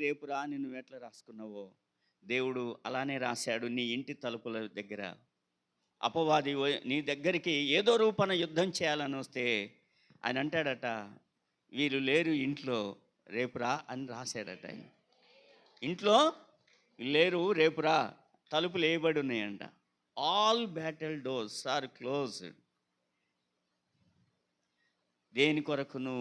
రేపు రా అని నువ్వు ఎట్లా రాసుకున్నావో దేవుడు అలానే రాశాడు నీ ఇంటి తలుపుల దగ్గర. అపవాది నీ దగ్గరికి ఏదో రూపన యుద్ధం చేయాలని వస్తే ఆయన అంటాడట, వీరు లేరు ఇంట్లో రేపు రా అని రాశాడట. ఆయన ఇంట్లో లేరు రేపు రా, తలుపులు వేయబడి ఉన్నాయంట. All battle doors are closed. దేని కొరకును?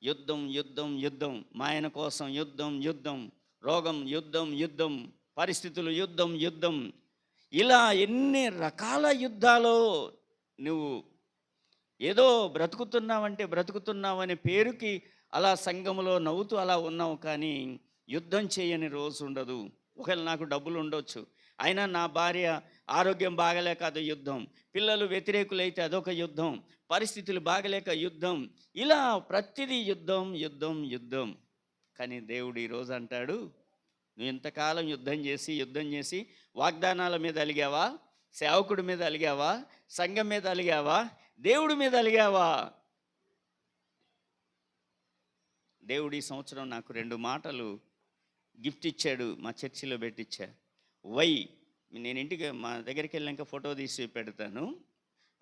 యుద్ధం యుద్ధం యుద్ధం, మా ఆయన కోసం యుద్ధం యుద్ధం, రోగం యుద్ధం యుద్ధం, పరిస్థితులు యుద్ధం యుద్ధం. ఇలా ఎన్ని రకాల యుద్ధాలు. నువ్వు ఏదో బ్రతుకుతున్నావంటే బ్రతుకుతున్నావనే పేరుకి అలా సంఘములో నవ్వుతూ అలా ఉన్నావు, కానీ యుద్ధం చేయని రోజు ఉండదు. ఒకవేళ నాకు డబ్బులు ఉండొచ్చు, అయినా నా భార్య ఆరోగ్యం బాగలేక అది యుద్ధం, పిల్లలు వ్యతిరేకులైతే అదొక యుద్ధం, పరిస్థితులు బాగలేక యుద్ధం, ఇలా ప్రతిదీ యుద్ధం యుద్ధం యుద్ధం. కానీ దేవుడు ఈరోజు అంటాడు, నువ్వు ఇంతకాలం యుద్ధం చేసి వాగ్దానాల మీద అలిగావా? సేవకుడి మీద అలిగావా? సంఘం మీద అలిగావా? దేవుడి మీద అలిగావా? దేవుడు ఈ సంవత్సరం నాకు 2 మాటలు గిఫ్ట్ ఇచ్చాడు, మా చర్చిలో పెట్టించా. వై, నేను ఇంటికి మా దగ్గరికి వెళ్ళాక ఫోటో తీసి పెడతాను,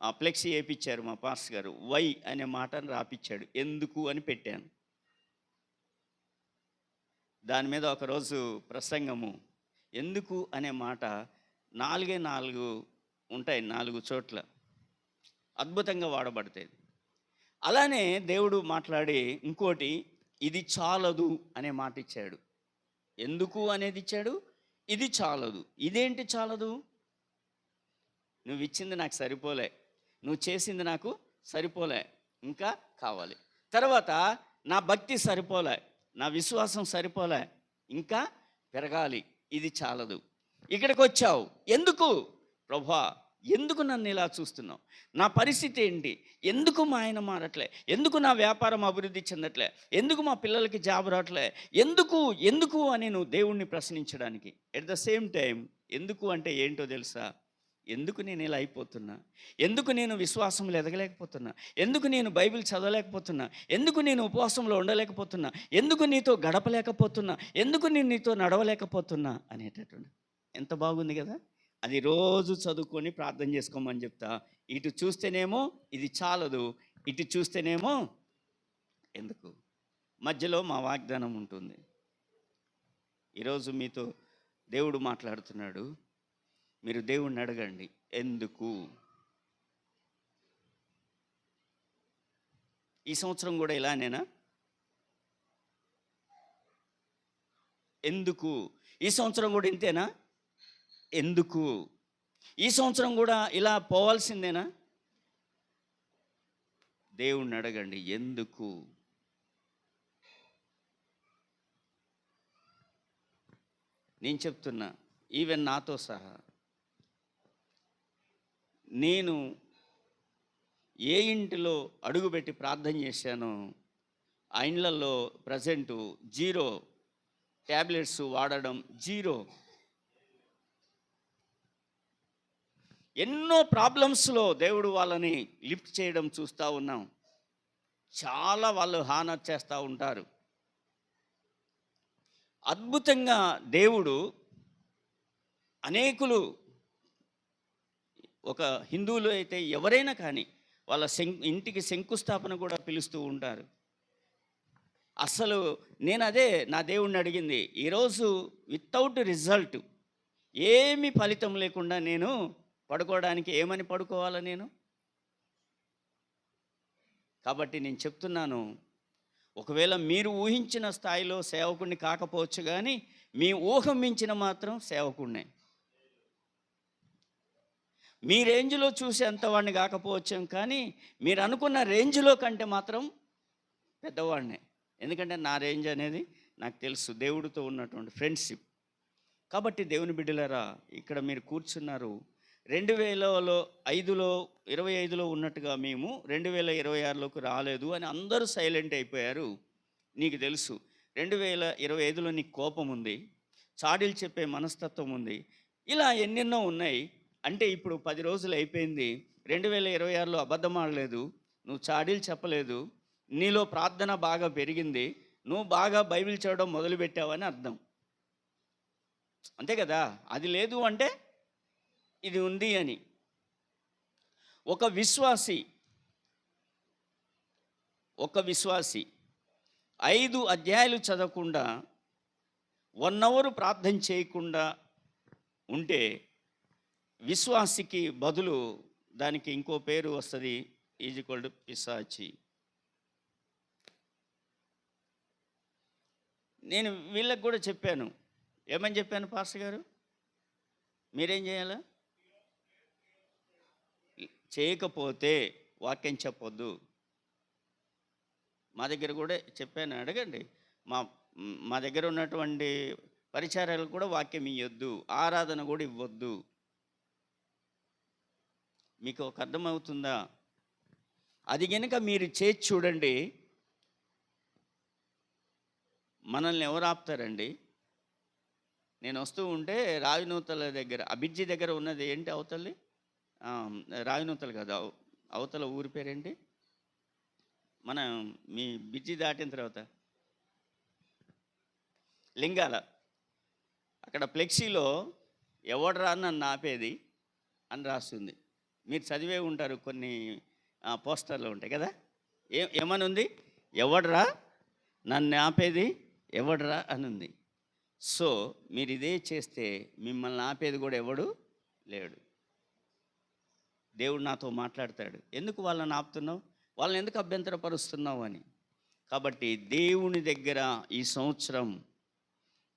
ఆ ఫ్లెక్సీ వేయించారు మా పాస్టర్ గారు. వై అనే మాటను రాపిచ్చాడు, ఎందుకు అని పెట్టాను. దాని మీద ఒకరోజు ప్రసంగము, ఎందుకు అనే మాట 4 ఉంటాయి, 4 చోట్ల అద్భుతంగా వాడబడతాయి. అలానే దేవుడు మాట్లాడి ఇంకోటి, ఇది చాలదు అనే మాట ఇచ్చాడు. ఎందుకు అనేది ఇచ్చాడు, ఇది చాలదు. ఇదేంటి చాలదు? నువ్వు ఇచ్చింది నాకు సరిపోలే, నువ్వు చేసింది నాకు సరిపోలే, ఇంకా కావాలి. తర్వాత నా భక్తి సరిపోలే, నా విశ్వాసం సరిపోలే, ఇంకా పెరగాలి, ఇది చాలదు. ఇక్కడికి వచ్చావు ఎందుకు? ప్రభువా, ఎందుకు నన్ను ఇలా చూస్తున్నావు? నా పరిస్థితి ఏంటి? ఎందుకు మా ఆయన మారట్లే? ఎందుకు నా వ్యాపారం అభివృద్ధి చెందట్లే? ఎందుకు మా పిల్లలకి జాబ్ రావట్లే? ఎందుకు అని నువ్వు దేవుణ్ణి ప్రశ్నించడానికి. ఎట్ ద సేమ్ టైం ఎందుకు అంటే ఏంటో తెలుసా? ఎందుకు నేను ఇలా అయిపోతున్నా? ఎందుకు నేను విశ్వాసంలో ఎదగలేకపోతున్నా? ఎందుకు నేను బైబిల్ చదవలేకపోతున్నా? ఎందుకు నేను ఉపవాసంలో ఉండలేకపోతున్నా? ఎందుకు నీతో గడపలేకపోతున్నా? ఎందుకు నేను నీతో నడవలేకపోతున్నా అనేటటువంటి. ఎంత బాగుంది కదా! అది రోజు చదువుకొని ప్రార్థన చేసుకోమని చెప్తా. ఇటు చూస్తేనేమో ఇది చాలదు, ఇటు చూస్తేనేమో ఎందుకు. మధ్యలో మా వాగ్దానం ఉంటుంది. ఈరోజు మీతో దేవుడు మాట్లాడుతున్నాడు, మీరు దేవుణ్ణి అడగండి, ఎందుకు? ఈ సంవత్సరం కూడా ఇలానేనా? ఎందుకు? ఈ సంవత్సరం కూడా ఇంతేనా? ఎందుకు? ఈ సంవత్సరం కూడా ఇలా పోవాల్సిందేనా? దేవుణ్ణి అడగండి, ఎందుకు? నేను చెప్తున్నా, ఈవెన్ నాతో సహా, నేను ఏ ఇంటిలో అడుగుపెట్టి ప్రార్థన చేశానో ఆ ఇండ్లలో ప్రజెంటు 0 ట్యాబ్లెట్స్ వాడడం, 0. ఎన్నో ప్రాబ్లమ్స్లో దేవుడు వాళ్ళని లిఫ్ట్ చేయడం చూస్తూ ఉన్నాం. చాలా వాళ్ళు హానర్ చేస్తూ ఉంటారు. అద్భుతంగా దేవుడు అనేకులు, ఒక హిందువులు అయితే ఎవరైనా కానీ వాళ్ళ ఇంటికి శంకుస్థాపన కూడా పిలుస్తూ ఉంటారు. అసలు నేను అదే నా దేవుణ్ణి అడిగింది, ఈరోజు వితౌట్ రిజల్ట్, ఏమి ఫలితం లేకుండా నేను పడుకోవడానికి ఏమని పడుకోవాలా నేను? కాబట్టి నేను చెప్తున్నాను, ఒకవేళ మీరు ఊహించిన స్థాయిలో సేవకుడిని కాకపోవచ్చు, కానీ మీ ఊహ మించిన మాత్రం సేవకుడినే. మీ రేంజ్లో చూసి అంతవాడిని కాకపోవచ్చాం, కానీ మీరు అనుకున్న రేంజ్లో కంటే మాత్రం పెద్దవాడినే. ఎందుకంటే నా రేంజ్ అనేది నాకు తెలుసు, దేవుడితో ఉన్నటువంటి ఫ్రెండ్షిప్. కాబట్టి దేవుని బిడ్డలారా, ఇక్కడ మీరు కూర్చున్నారు. 2005లో ఉన్నట్టుగా మేము 2026లోకి రాలేదు అని అందరూ సైలెంట్ అయిపోయారు. నీకు తెలుసు, 2025లో నీకు కోపం ఉంది, చాడీలు చెప్పే మనస్తత్వం ఉంది, ఇలా ఎన్నెన్నో ఉన్నాయి. అంటే ఇప్పుడు 10 రోజులు అయిపోయింది, 2026లో అబద్ధం ఆడలేదు, నువ్వు చాడీలు చెప్పలేదు, నీలో ప్రార్థన బాగా పెరిగింది, నువ్వు బాగా బైబిల్ చదవడం మొదలుపెట్టావని అర్థం. అంతే కదా. అది లేదు అంటే ఇది ఉంది అని. ఒక విశ్వాసి 5 అధ్యాయాలు చదవకుండా 1 అవర్ ప్రార్థన చేయకుండా ఉంటే విశ్వాసికి బదులు దానికి ఇంకో పేరు వస్తుంది, ఈజ్ఈక్వల్ టు పిశాచి. నేను వీళ్ళకి కూడా చెప్పాను. ఏమని చెప్పాను పాస్టర్ గారు? మీరేం చేయాలా? చేయకపోతే వాక్యం చెప్పొద్దు. మా దగ్గర కూడా చెప్పాను, అడగండి. మా దగ్గర ఉన్నటువంటి పరిచారాలకు కూడా వాక్యం ఇవ్వద్దు, ఆరాధన కూడా ఇవ్వద్దు. మీకు ఒక అర్థమవుతుందా? అది కనుక మీరు చేసి చూడండి, మనల్ని ఎవరు ఆపుతారండి? నేను వస్తూ ఉంటే రావినూతల దగ్గర, అభిజ్జి దగ్గర ఉన్నది ఏంటి అవతలి, రావినూతలు కాదు, అవతల ఊరి పేరేంటి? మన మీ బిజ్జి దాటిన తర్వాత లింగాల, అక్కడ ఫ్లెక్సీలో ఎవడరా నన్ను ఆపేది అని రాస్తుంది. మీరు చదివే ఉంటారు, కొన్ని పోస్టర్లు ఉంటాయి కదా. ఏమని ఉంది? ఎవడరా నన్ను ఆపేది, ఎవడరా అని ఉంది. సో మీరు ఇదే చేస్తే మిమ్మల్ని ఆపేది కూడా ఎవడు లేడు. దేవుడు నాతో మాట్లాడతాడు, ఎందుకు వాళ్ళని ఆపుతున్నావు, వాళ్ళని ఎందుకు అభ్యంతరపరుస్తున్నావు అని. కాబట్టి దేవుని దగ్గర ఈ సంవత్సరం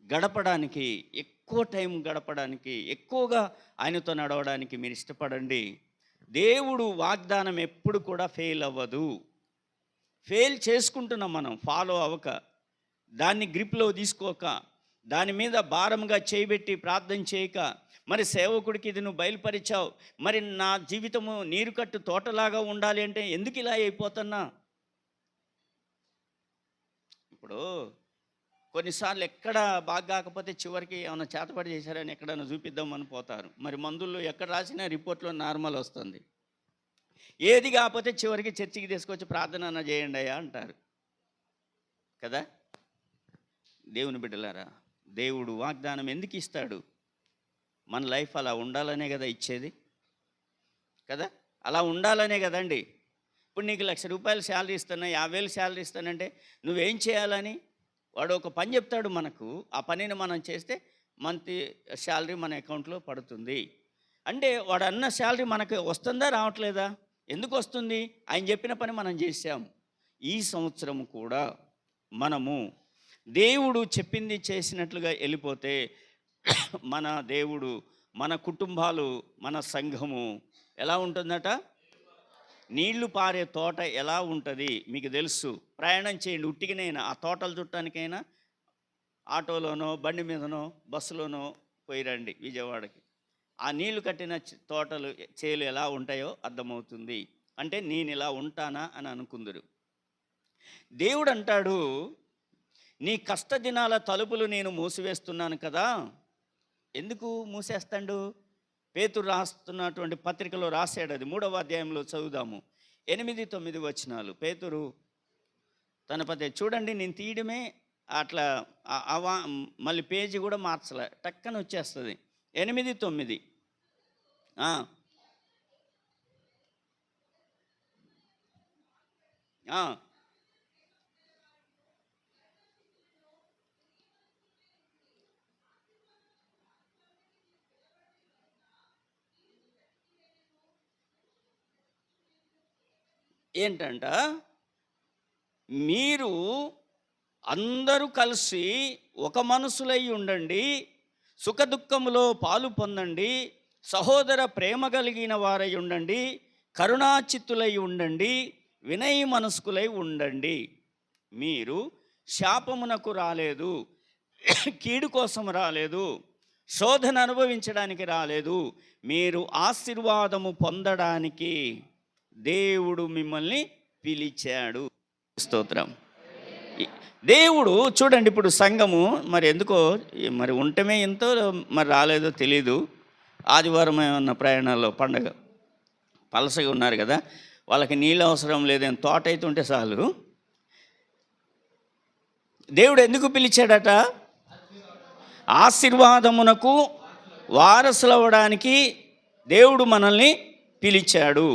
గడపడానికి, ఎక్కువ టైం గడపడానికి, ఎక్కువగా ఆయనతో నడవడానికి మీరు ఇష్టపడండి. దేవుడు వాగ్దానం ఎప్పుడు కూడా ఫెయిల్ అవ్వదు. ఫెయిల్ చేసుకుంటున్నాం మనం, ఫాలో అవ్వక, దాన్ని గ్రిప్లో తీసుకోక, దాని మీద భారంగా చేయబెట్టి ప్రార్థన చేయక, మరి సేవకుడికి ఇది నువ్వు బయలుపరిచావు, మరి నా జీవితము నీరు కట్టు తోటలాగా ఉండాలి అంటే ఎందుకు ఇలా అయిపోతున్నా? ఇప్పుడు కొన్నిసార్లు ఎక్కడ బాగా కాకపోతే చివరికి ఏమైనా చేతపడి చేశారని ఎక్కడైనా చూపిద్దామని పోతారు. మరి మందుల్లో ఎక్కడ రాసినా రిపోర్ట్లో నార్మల్ వస్తుంది. ఏది కాకపోతే చివరికి చర్చికి తీసుకొచ్చి ప్రార్థన చేయండి అయ్యా అంటారు కదా. దేవుని బిడ్డలారా, దేవుడు వాగ్దానం ఎందుకు ఇస్తాడు? మన లైఫ్ అలా ఉండాలనే కదా ఇచ్చేది కదా. అలా ఉండాలనే కదండి. ఇప్పుడు నీకు ₹1,00,000 శాలరీ ఇస్తున్నా, 50,000 శాలరీ ఇస్తానంటే నువ్వేం చేయాలని? వాడు ఒక పని చెప్తాడు మనకు, ఆ పనిని మనం చేస్తే మంత్ శాలరీ మన అకౌంట్లో పడుతుంది. అంటే వాడు అన్న శాలరీ మనకు వస్తుందా రావట్లేదా? ఎందుకు వస్తుంది? ఆయన చెప్పిన పని మనం చేసాం. ఈ సంవత్సరం కూడా మనము దేవుడు చెప్పింది చేసినట్లుగా వెళ్ళిపోతే మన దేవుడు, మన కుటుంబాలు, మన సంఘము ఎలా ఉంటుందట? నీళ్లు పారే తోట ఎలా ఉంటుంది మీకు తెలుసు. ప్రయాణం చేయండి, ఉట్టికినైనా ఆ తోటలు చుట్టానికైనా ఆటోలోనో బండి మీదనో బస్సులోనో పోయిరండి విజయవాడకి. ఆ నీళ్లు కట్టిన తోటలు చేలు ఎలా ఉంటాయో అర్థమవుతుంది. అంటే నేను ఇలా ఉంటానా అని అనుకుందరు. దేవుడు అంటాడు, నీ కష్టదినాల తలుపులు నేను మూసివేస్తున్నాను కదా. ఎందుకు మూసేస్తాడు? పేతురు రాస్తున్నటువంటి పత్రికలో రాశాడు. అది 3వ అధ్యాయంలో చదువుదాము, 8-9 వచనాలు. పేతురు తన చూడండి, నేను తీయడమే అట్లా మళ్ళీ పేజీ కూడా మార్చలే, టక్కన వచ్చేస్తుంది. 8-9 ఏంటంట, మీరు అందరూ కలిసి ఒక మనసులై ఉండండి, సుఖదుఖములో పాలు పొందండి, సహోదర ప్రేమ కలిగిన వారై ఉండండి, కరుణాచిత్తులై ఉండండి, వినయ మనస్కులై ఉండండి. మీరు శాపమునకు రాలేదు, కీడు కోసం రాలేదు, శోధన అనుభవించడానికి రాలేదు, మీరు ఆశీర్వాదము పొందడానికి దేవుడు మిమ్మల్ని పిలిచాడు. స్తోత్రం. దేవుడు చూడండి, ఇప్పుడు సంఘము మరి ఎందుకో మరి ఉంటమే ఎంతో మరి రాలేదో తెలీదు. ఆదివారం ఏమన్నా ప్రయాణాల్లో పండగ పలసగా ఉన్నారు కదా, వాళ్ళకి నీళ్ళు అవసరం లేదని తోట అయితే ఉంటే చాలు. దేవుడు ఎందుకు పిలిచాడట? ఆశీర్వాదమునకు వారసులు అవ్వడానికి దేవుడు మనల్ని పిలిచాడు.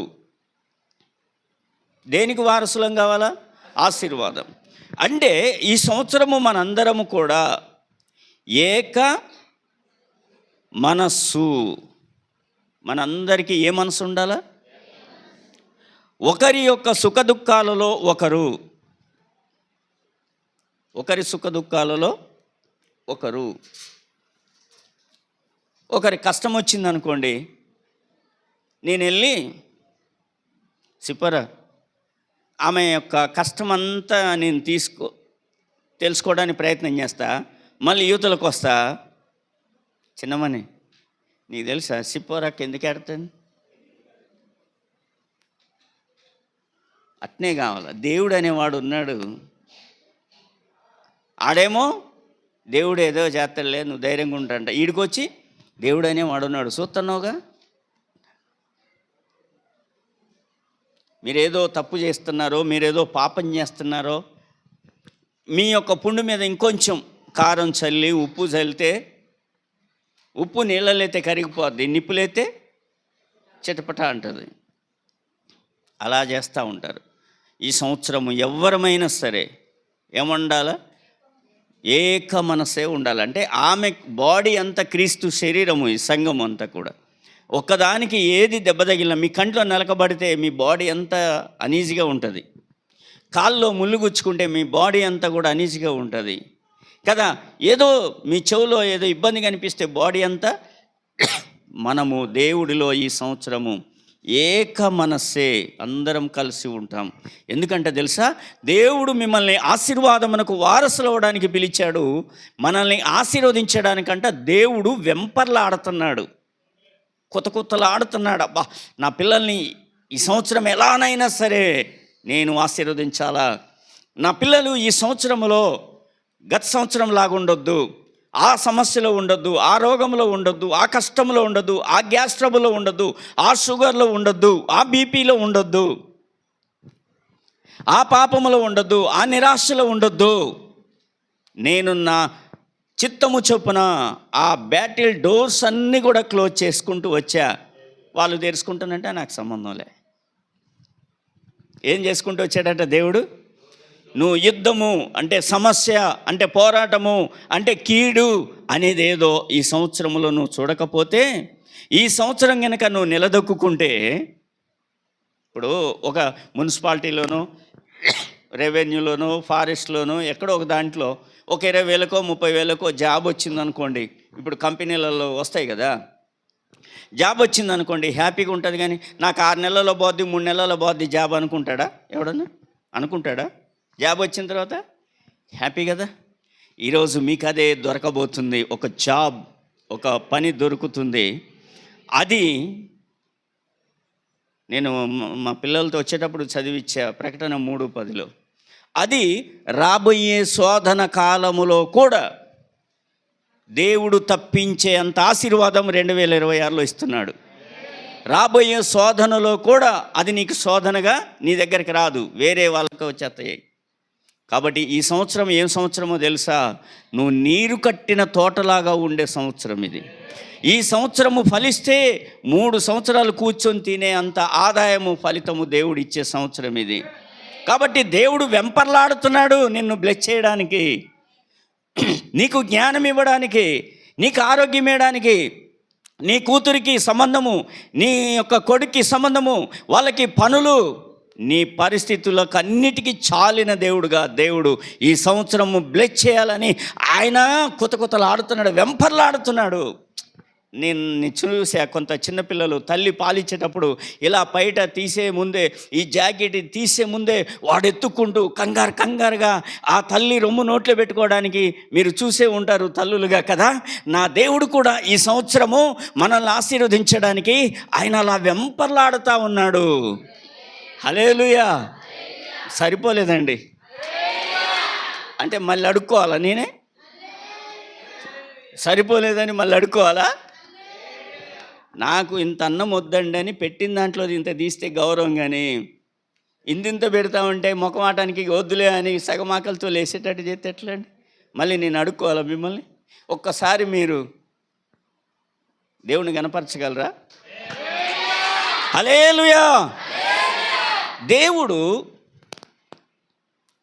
దేనికి వారసులం కావాలా? ఆశీర్వాదం. అంటే ఈ సంవత్సరము మనందరము కూడా ఏక మనస్సు, మనందరికీ ఏ మనసు ఉండాలా? ఒకరి యొక్క సుఖ దుఃఖాలలో ఒకరి సుఖ దుఃఖాలలో ఒకరి కష్టం వచ్చిందనుకోండి, నేను వెళ్ళి సిప్పరా ఆమె యొక్క కష్టమంతా నేను తెలుసుకోవడానికి ప్రయత్నం చేస్తా. మళ్ళీ యూతులకు వస్తా, చిన్నమని నీకు తెలుసా సిప్పోరాకి ఎందుకు ఆడుతుంది? అట్నే కావాలి. దేవుడు అనేవాడు ఉన్నాడు. ఆడేమో దేవుడు ఏదో చేస్తాడులే, నువ్వు ధైర్యంగా ఉంటాంట. ఈడికొచ్చి దేవుడు అనేవాడు ఉన్నాడు. చూస్తున్నావుగా, మీరేదో తప్పు చేస్తున్నారో, మీరేదో పాపం చేస్తున్నారో, మీ యొక్క పుండు మీద ఇంకొంచెం కారం చల్లి ఉప్పు చల్లితే, ఉప్పు నీళ్ళైతే కరిగిపోద్ది, నిప్పులైతే చిటపట అంటుంది. అలా చేస్తూ ఉంటారు. ఈ సంవత్సరము ఎవరమైనా సరే ఏముండాలా? ఏక మనసే ఉండాలంటే ఆమె బాడీ అంతా క్రీస్తు శరీరము, ఈ సంఘం అంతా కూడా ఒక్కదానికి ఏది దెబ్బ తగిలినా, మీ కంట్లో నలకబడితే మీ బాడీ అంతా అనీజీగా ఉంటుంది. కాల్లో ముళ్ళు గుచ్చుకుంటే మీ బాడీ అంతా కూడా అనీజీగా ఉంటుంది కదా. ఏదో మీ చెవులో ఏదో ఇబ్బంది కనిపిస్తే బాడీ అంతా. మనము దేవుడిలో ఈ సంవత్సరము ఏక మనస్సే, అందరం కలిసి ఉంటాం. ఎందుకంటే తెలుసా, దేవుడు మిమ్మల్ని ఆశీర్వాదమునకు వారసులు అవ్వడానికి పిలిచాడు. మనల్ని ఆశీర్వదించడానికంట దేవుడు వెంపర్లాడుతున్నాడు, కొత్తలాడుతున్నాడు. అబ్బా, నా పిల్లల్ని ఈ సంవత్సరం ఎలానైనా సరే నేను ఆశీర్వదించాలా. నా పిల్లలు ఈ సంవత్సరంలో గత సంవత్సరం లాగా ఉండొద్దు, ఆ సమస్యలో ఉండొద్దు, ఆ రోగంలో ఉండొద్దు, ఆ కష్టంలో ఉండొద్దు, ఆ గ్యాస్ ట్రబుల్లో ఉండొద్దు, ఆ షుగర్లో ఉండొద్దు, ఆ బీపీలో ఉండొద్దు, ఆ పాపములో ఉండొద్దు, ఆ నిరాశలో ఉండొద్దు. నేను నా చిత్తము చొప్పున ఆ బ్యాటిల్ డోర్స్ అన్నీ కూడా క్లోజ్ చేసుకుంటూ వచ్చా. వాళ్ళు తెరుచుకుంటానంటే నాకు సంబంధంలే. ఏం చేసుకుంటూ వచ్చాడట దేవుడు? నువ్వు యుద్ధము అంటే సమస్య అంటే పోరాటము అంటే కీడు అనేది ఏదో ఈ సంవత్సరంలో నువ్వు చూడకపోతే, ఈ సంవత్సరం కనుక నువ్వు నిలదొక్కుంటే, ఇప్పుడు ఒక మున్సిపాలిటీలోనో రెవెన్యూలోనో ఫారెస్ట్లోనో ఎక్కడో ఒక దాంట్లో ఒక 20,000కో 30,000కో జాబ్ వచ్చిందనుకోండి. ఇప్పుడు కంపెనీలలో వస్తాయి కదా, జాబ్ వచ్చిందనుకోండి, హ్యాపీగా ఉంటుంది. కానీ నాకు 6 నెలల్లో పోద్ది, 3 నెలల్లో పోద్ది జాబ్ అనుకుంటాడా? ఎవడన్నా అనుకుంటాడా? జాబ్ వచ్చిన తర్వాత హ్యాపీ కదా. ఈరోజు మీకు అదే దొరకబోతుంది. ఒక జాబ్, ఒక పని దొరుకుతుంది. అది నేను మా పిల్లలతో వచ్చేటప్పుడు చదివిచ్చా, ప్రకటన 3:10లో. అది రాబోయే శోధన కాలములో కూడా దేవుడు తప్పించే అంత ఆశీర్వాదం 2026లో ఇస్తున్నాడు. రాబోయే శోధనలో కూడా అది నీకు శోధనగా నీ దగ్గరికి రాదు, వేరే వాళ్ళకి వచ్చేస్తాయి. కాబట్టి ఈ సంవత్సరం ఏం సంవత్సరమో తెలుసా? నువ్వు నీరు కట్టిన తోటలాగా ఉండే సంవత్సరం ఇది. ఈ సంవత్సరము ఫలిస్తే 3 సంవత్సరాలు కూర్చొని తినే అంత ఆదాయము, ఫలితము దేవుడు ఇచ్చే సంవత్సరం ఇది. కాబట్టి దేవుడు వెంపర్లాడుతున్నాడు నిన్ను బ్లెస్ చేయడానికి, నీకు జ్ఞానం ఇవ్వడానికి, నీకు ఆరోగ్యం ఇవ్వడానికి, నీ కూతురికి సంబంధము, నీ యొక్క కొడుక్కి సంబంధము, వాళ్ళకి పనులు, నీ పరిస్థితులకు అన్నిటికీ చాలిన దేవుడుగా దేవుడు ఈ సంవత్సరము బ్లెస్ చేయాలని ఆయన కొత్తలాడుతున్నాడు, వెంపర్లాడుతున్నాడు. నేను చూసా, కొంత చిన్నపిల్లలు తల్లి పాలిచ్చేటప్పుడు ఇలా బయట తీసే ముందే, ఈ జాకెట్ తీసే ముందే వాడు ఎత్తుక్కుంటూ కంగారుగా ఆ తల్లి రొమ్ము నోట్లో పెట్టుకోవడానికి మీరు చూసే ఉంటారు తల్లులుగా కదా. నా దేవుడు కూడా ఈ సంవత్సరము మనల్ని ఆశీర్వదించడానికి ఆయన అలా వెంపర్లాడుతూ ఉన్నాడు. హల్లెలూయా. సరిపోలేదండి అంటే మళ్ళీ అడుక్కోవాలా? నేనే సరిపోలేదని మళ్ళీ అడుక్కోవాలా? నాకు ఇంత అన్నం వద్దండి అని పెట్టిన దాంట్లో ఇంత తీస్తే గౌరవం, కానీ ఇంతింత పెడతామంటే మొఖమాటానికి వద్దులే అని సగమాకలతో లేసేటట్టు చేస్తే ఎట్లా అండి? మళ్ళీ నేను అడుక్కోవాలా మిమ్మల్ని? ఒక్కసారి మీరు దేవుని కనపరచగలరా? హల్లెలూయా! దేవుడు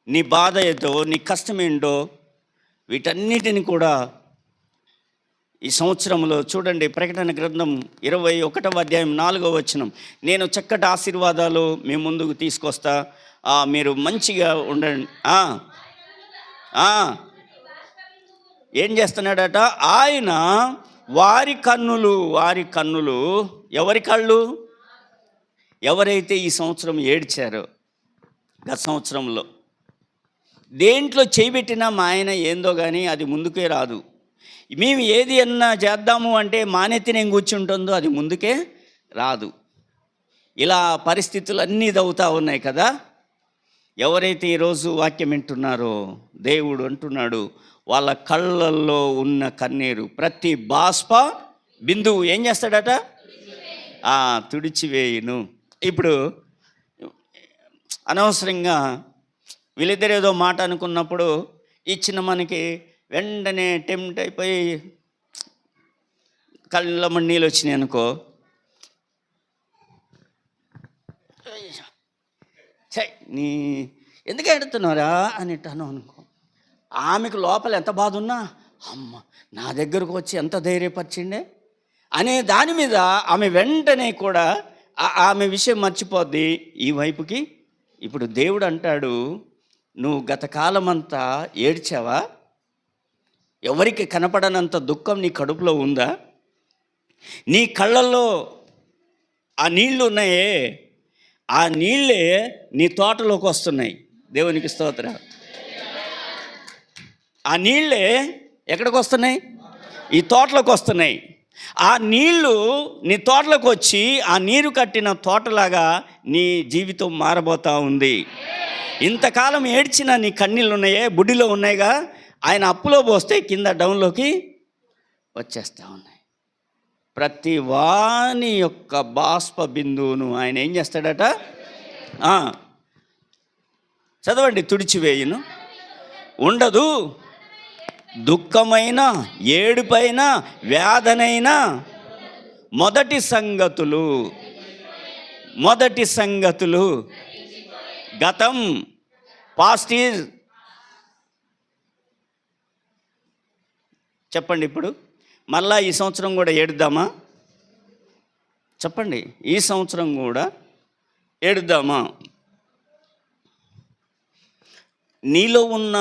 నీ బాధ ఏదో, నీ కష్టం ఏంటో వీటన్నిటిని కూడా ఈ సంవత్సరంలో చూడండి. ప్రకటన గ్రంథం 21వ అధ్యాయం 4వ వచనం, నేను చక్కటి ఆశీర్వాదాలు మీ ముందుకు తీసుకొస్తా, మీరు మంచిగా ఉండండి. ఏం చేస్తున్నాడట ఆయన? వారి కన్నులు ఎవరి కళ్ళు? ఎవరైతే ఈ సంవత్సరం ఏడ్చారో, గత సంవత్సరంలో దేంట్లో చేయబెట్టినా మా ఆయన ఏందో కానీ అది ముందుకే రాదు. మేము ఏది అన్నా చేద్దాము అంటే మానెత్తి నేను కూర్చుంటుందో అది ముందుకే రాదు. ఇలా పరిస్థితులు అన్నీ దవుతూ ఉన్నాయి కదా. ఎవరైతే ఈరోజు వాక్యం వింటున్నారో దేవుడు అంటున్నాడు, వాళ్ళ కళ్ళల్లో ఉన్న కన్నీరు ప్రతి బాష్ప బిందువు ఏం చేస్తాడట? తుడిచివేయును. ఇప్పుడు అనవసరంగా వీళ్ళిద్దరు ఏదో మాట అనుకున్నప్పుడు ఇచ్చిన మనకి వెంటనే టెంప్ట్ అయిపోయి కళ్ళ నీళ్ళు వచ్చినాయి అనుకో, నీ ఎందుకు ఎడుతున్నారా అని అను అనుకో. ఆమెకు లోపల ఎంత బాధ ఉన్నా, అమ్మ నా దగ్గరకు వచ్చి ఎంత ధైర్యపరిచిండే అనే దాని మీద ఆమె వెంటనే కూడా ఆమె విషయం మర్చిపోద్ది ఈ వైపుకి. ఇప్పుడు దేవుడు అంటాడు, నువ్వు గత కాలమంతా ఏడ్చావా? ఎవరికి కనపడనంత దుఃఖం నీ కడుపులో ఉందా? నీ కళ్ళల్లో ఆ నీళ్లు ఉన్నాయే, ఆ నీళ్ళే నీ తోటలోకి వస్తున్నాయి. దేవునికి స్తోత్రం. ఆ నీళ్ళే ఎక్కడికి వస్తున్నాయి? ఈ తోటలోకి వస్తున్నాయి. ఆ నీళ్లు నీ తోటలోకి వచ్చి ఆ నీరు కట్టిన తోటలాగా నీ జీవితం మారబోతూ ఉంది. ఇంతకాలం ఏడ్చిన నీ కన్నీళ్ళు ఉన్నాయే, బుడ్డిలో ఉన్నాయిగా, ఆయన అప్పులో పోస్తే కింద డౌన్లోకి వచ్చేస్తూ ఉన్నాయి. ప్రతి వాని యొక్క బాష్ప బిందువును ఆయన ఏం చేస్తాడట? చదవండి, తుడిచివేయును. ఉండదు దుఃఖమైన, ఏడుపైన, వ్యాధనైన. మొదటి సంగతులు గతం, పాస్ట్ ఈజ్. చెప్పండి, ఇప్పుడు మళ్ళా ఈ సంవత్సరం కూడా ఏడుద్దామా? చెప్పండి, ఈ సంవత్సరం కూడా ఏడుద్దామా? నీలో ఉన్న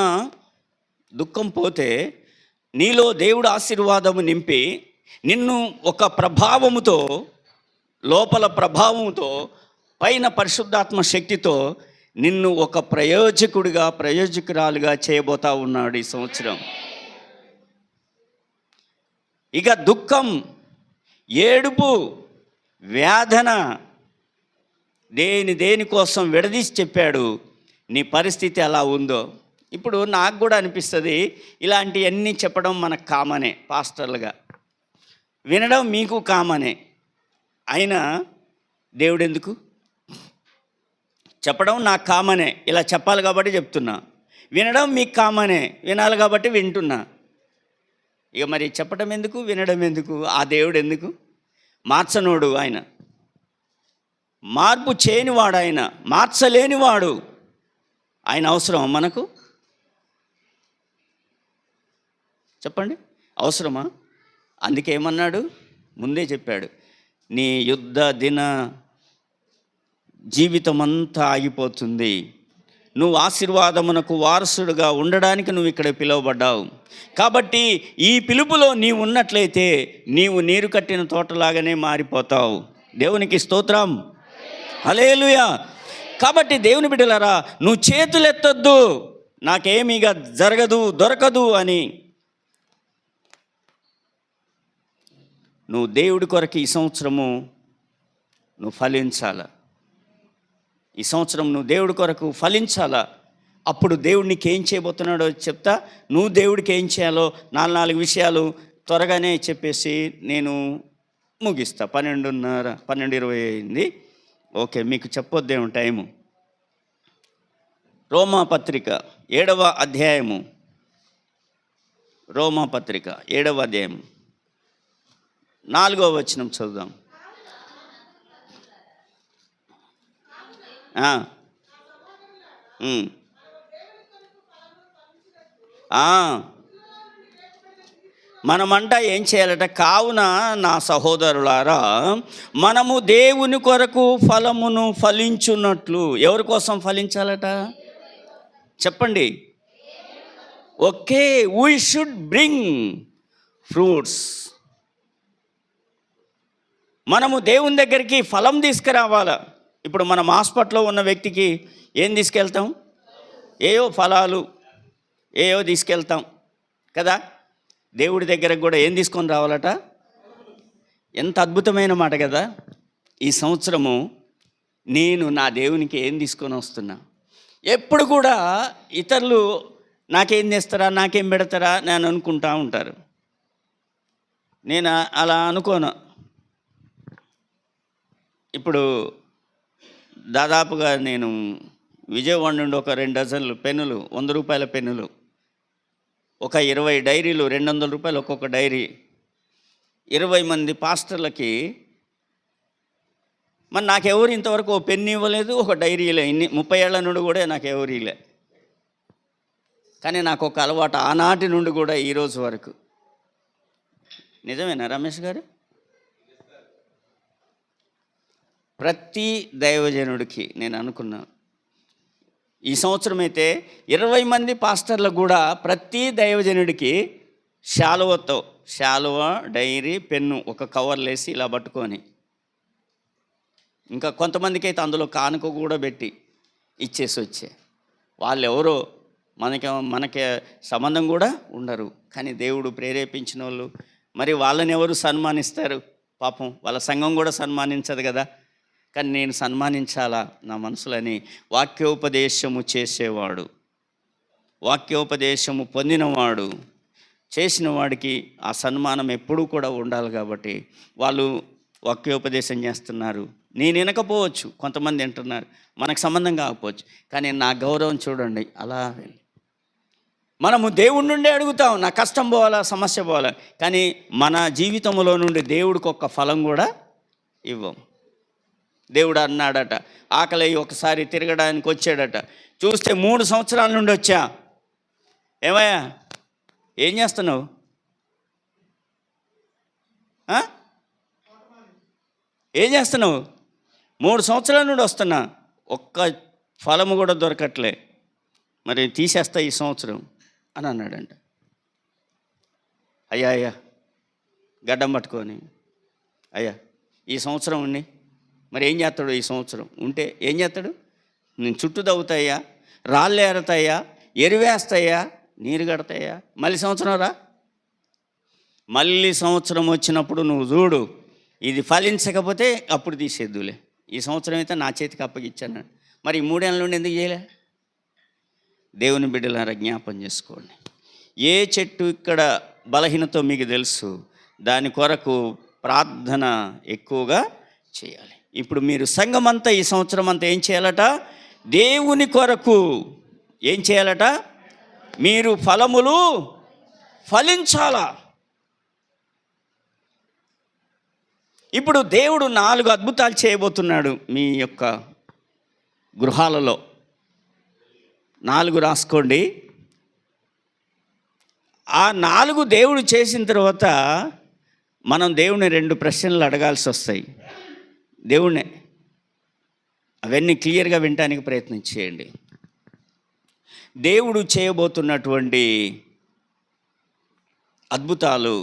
దుఃఖం పోతే నీలో దేవుడు ఆశీర్వాదము నింపి నిన్ను ఒక ప్రభావముతో, లోపల ప్రభావముతో, పైన పరిశుద్ధాత్మ శక్తితో నిన్ను ఒక ప్రయోజకురాలుగా చేయబోతా ఉన్నాడు ఈ సంవత్సరం. ఇక దుఃఖం, ఏడుపు, వేదన దేనికోసం విడదీసి చెప్పాడు. నీ పరిస్థితి ఎలా ఉందో ఇప్పుడు నాకు కూడా అనిపిస్తుంది. ఇలాంటివన్నీ చెప్పడం మనకు కామనే, పాస్టర్లుగా వినడం మీకు కామనే. అయినా దేవుడు ఎందుకు చెప్పడం నాకు కామనే, ఇలా చెప్పాలి కాబట్టి చెప్తున్నా. వినడం మీకు కామనే, వినాలి కాబట్టి వింటున్నా. ఇక మరి చెప్పడం ఎందుకు, వినడం ఎందుకు? ఆ దేవుడు ఎందుకు? మార్చనోడు ఆయన, మార్పు చేయనివాడు ఆయన, మార్చలేనివాడు ఆయన. అవసరం మనకు? చెప్పండి, అవసరమా? అందుకే ఏమన్నాడు? ముందే చెప్పాడు, నీ యుద్ధ దిన జీవితం అంతా ఆగిపోతుంది. నువ్వు ఆశీర్వాదమునకు వారసుడుగా ఉండడానికి నువ్వు ఇక్కడ పిలువబడ్డావు. కాబట్టి ఈ పిలుపులో నీవు ఉన్నట్లయితే నీవు నీరు కట్టిన తోటలాగానే మారిపోతావు. దేవునికి స్తోత్రం, హల్లెలూయా. కాబట్టి దేవుని బిడ్డలారా, నువ్వు చేతులెత్తొద్దు, నాకేమీగా జరగదు, దొరకదు అని. నువ్వు దేవుడి కొరకు ఈ సంవత్సరము నువ్వు ఫలించాల. ఈ సంవత్సరం నువ్వు దేవుడి కొరకు ఫలించాలా. అప్పుడు దేవుడు నీకు ఏం చేయబోతున్నాడో చెప్తా. నువ్వు దేవుడికి ఏం చేయాలో 4 విషయాలు త్వరగానే చెప్పేసి నేను ముగిస్తా. 12:20 అయింది. ఓకే, మీకు చెప్పొద్దేమో టైము. రోమాపత్రిక 7వ అధ్యాయము, రోమాపత్రిక 7వ అధ్యాయం 4వ వచనం చదువుదాం. మనమంట ఏం చేయాలట? కావున నా సహోదరులారా, మనము దేవుని కొరకు ఫలమును ఫలించున్నట్లు. ఎవరి కోసం ఫలించాలట చెప్పండి? Okay, we should bring fruits. మనము దేవుని దగ్గరికి ఫలం తీసుకురావాలా. ఇప్పుడు మనం హాస్పిటల్లో ఉన్న వ్యక్తికి ఏం తీసుకెళ్తాం? ఏయో ఫలాలు ఏయో తీసుకెళ్తాం కదా. దేవుడి దగ్గరకు కూడా ఏం తీసుకొని రావాలట? ఎంత అద్భుతమైన మాట కదా. ఈ సంవత్సరము నేను నా దేవునికి ఏం తీసుకొని వస్తున్నా? ఎప్పుడు కూడా ఇతరులు నాకేం చేస్తారా, నాకేం పెడతారా నేను అనుకుంటా ఉంటారు. నేను అలా అనుకోను. ఇప్పుడు దాదాపుగా నేను విజయవాడ నుండి ఒక 2 డజన్లు పెన్నులు, 100 రూపాయల పెన్నులు, ఒక 20 డైరీలు, 200 రూపాయలు ఒక్కొక్క డైరీ, 20 మంది పాస్టర్లకి. మరి నాకెవరు ఇంతవరకు ఓ పెన్ను ఇవ్వలేదు, ఒక డైరీ ఇలే. 30 ఏళ్ల నుండి కూడా నాకు ఎవరు ఇలే. కానీ నాకు ఒక అలవాటు ఆనాటి నుండి కూడా ఈరోజు వరకు. నిజమేనా రమేష్ గారు? ప్రతి దైవజనుడికి నేను అనుకున్నాను, ఈ సంవత్సరం అయితే 20 మంది పాస్టర్లకు కూడా ప్రతి దైవజనుడికి శాలువ, డైరీ, పెన్ను ఒక కవర్లు వేసి ఇలా పట్టుకొని, ఇంకా కొంతమందికి అయితే అందులో కానుక కూడా పెట్టి ఇచ్చేసి వచ్చే. వాళ్ళు ఎవరో మనకి సంబంధం కూడా ఉండరు. కానీ దేవుడు ప్రేరేపించిన వాళ్ళు, మరి వాళ్ళని ఎవరు సన్మానిస్తారు? పాపం వాళ్ళ సంఘం కూడా సన్మానించదు కదా. కానీ నేను సన్మానించాలా నా మనసులని వాక్యోపదేశము చేసేవాడు, వాక్యోపదేశము పొందినవాడు, చేసిన వాడికి ఆ సన్మానం ఎప్పుడూ కూడా ఉండాలి. కాబట్టి వాళ్ళు వాక్యోపదేశం చేస్తున్నారు, నేను వినకపోవచ్చు, కొంతమంది వింటున్నారు, మనకు సంబంధం కాకపోవచ్చు. కానీ నా గౌరవం చూడండి అలా. మనము దేవుడి నుండి అడుగుతాం, నా కష్టం పోవాలా, సమస్య పోవాలా. కానీ మన జీవితంలో నుండి దేవుడికి ఒక్క ఫలం కూడా ఇవ్వం. దేవుడు అన్నాడట, ఆకలి ఒకసారి తిరగడానికి వచ్చాడట. చూస్తే 3 సంవత్సరాల నుండి వచ్చా. ఏమయ్యా ఏం చేస్తున్నావు? ఏం చేస్తున్నావు? 3 సంవత్సరాల నుండి వస్తున్నా, ఒక్క ఫలము కూడా దొరకట్లే, మరి తీసేస్తా ఈ సంవత్సరం అని అన్నాడంట. అయ్యా గడ్డం పట్టుకొని, అయ్యా ఈ సంవత్సరం ఉండి మరి ఏం చేస్తాడు? ఈ సంవత్సరం ఉంటే ఏం చేస్తాడు? నేను చుట్టూ తవ్వుతాయా, రాళ్ళు ఏరతాయా, ఎరువేస్తాయా, నీరు కడతాయా? మళ్ళీ సంవత్సరం రా, మళ్ళీ సంవత్సరం వచ్చినప్పుడు నువ్వు చూడు, ఇది ఫలించకపోతే అప్పుడు తీసేద్దులే. ఈ సంవత్సరం అయితే నా చేతికి అప్పగిచ్చాను. మరి 3 ఏళ్ళ నుండి ఎందుకు చేయలే? దేవుని బిడ్డలారా జ్ఞాపం చేసుకోండి. ఏ చెట్టు ఇక్కడ బలహీనతో మీకు తెలుసు, దాని కొరకు ప్రార్థన ఎక్కువగా చేయాలి. ఇప్పుడు మీరు సంఘం అంతా ఈ సంవత్సరం అంతా ఏం చేయాలట? దేవుని కొరకు ఏం చేయాలట? మీరు ఫలములు ఫలించాలా. ఇప్పుడు దేవుడు 4 అద్భుతాలు చేయబోతున్నాడు మీ యొక్క గృహాలలో. 4 రాసుకోండి. ఆ 4 దేవుడు చేసిన తర్వాత మనం దేవుని 2 ప్రశ్నలు అడగాల్సి వస్తాయి. దేవుణ్ణే అవన్నీ క్లియర్గా వినటానికి ప్రయత్నం చేయండి. దేవుడు చేయబోతున్నటువంటి అద్భుతాలు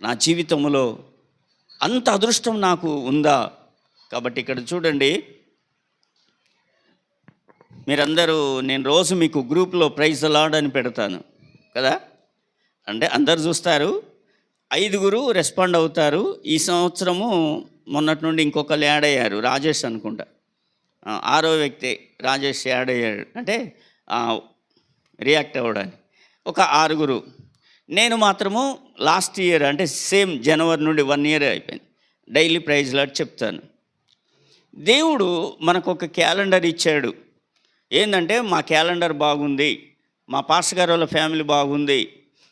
నా జీవితంలో అంత అదృష్టం నాకు ఉందా? కాబట్టి ఇక్కడ చూడండి, మీరందరూ, నేను రోజు మీకు గ్రూప్లో ప్రైజ్ ద లార్డ్ అని పెడతాను కదా, అంటే అందరు చూస్తారు, 5 రెస్పాండ్ అవుతారు. ఈ సంవత్సరము మొన్నటి నుండి ఇంకొకరు యాడ్ అయ్యారు, రాజేష్ అనుకుంటా, 6వ వ్యక్తి రాజేష్ యాడ్ అయ్యాడు, అంటే రియాక్ట్ అవ్వడానికి ఒక 6. నేను మాత్రము లాస్ట్ ఇయర్ అంటే సేమ్ జనవరి నుండి 1 ఇయర్ అయిపోయింది, డైలీ ప్రైజ్ లాట్ చెప్తాను. దేవుడు మనకు ఒక క్యాలెండర్ ఇచ్చాడు. ఏంటంటే మా క్యాలెండర్ బాగుంది, మా పాస్టర్ గారి వాళ్ళ ఫ్యామిలీ బాగుంది,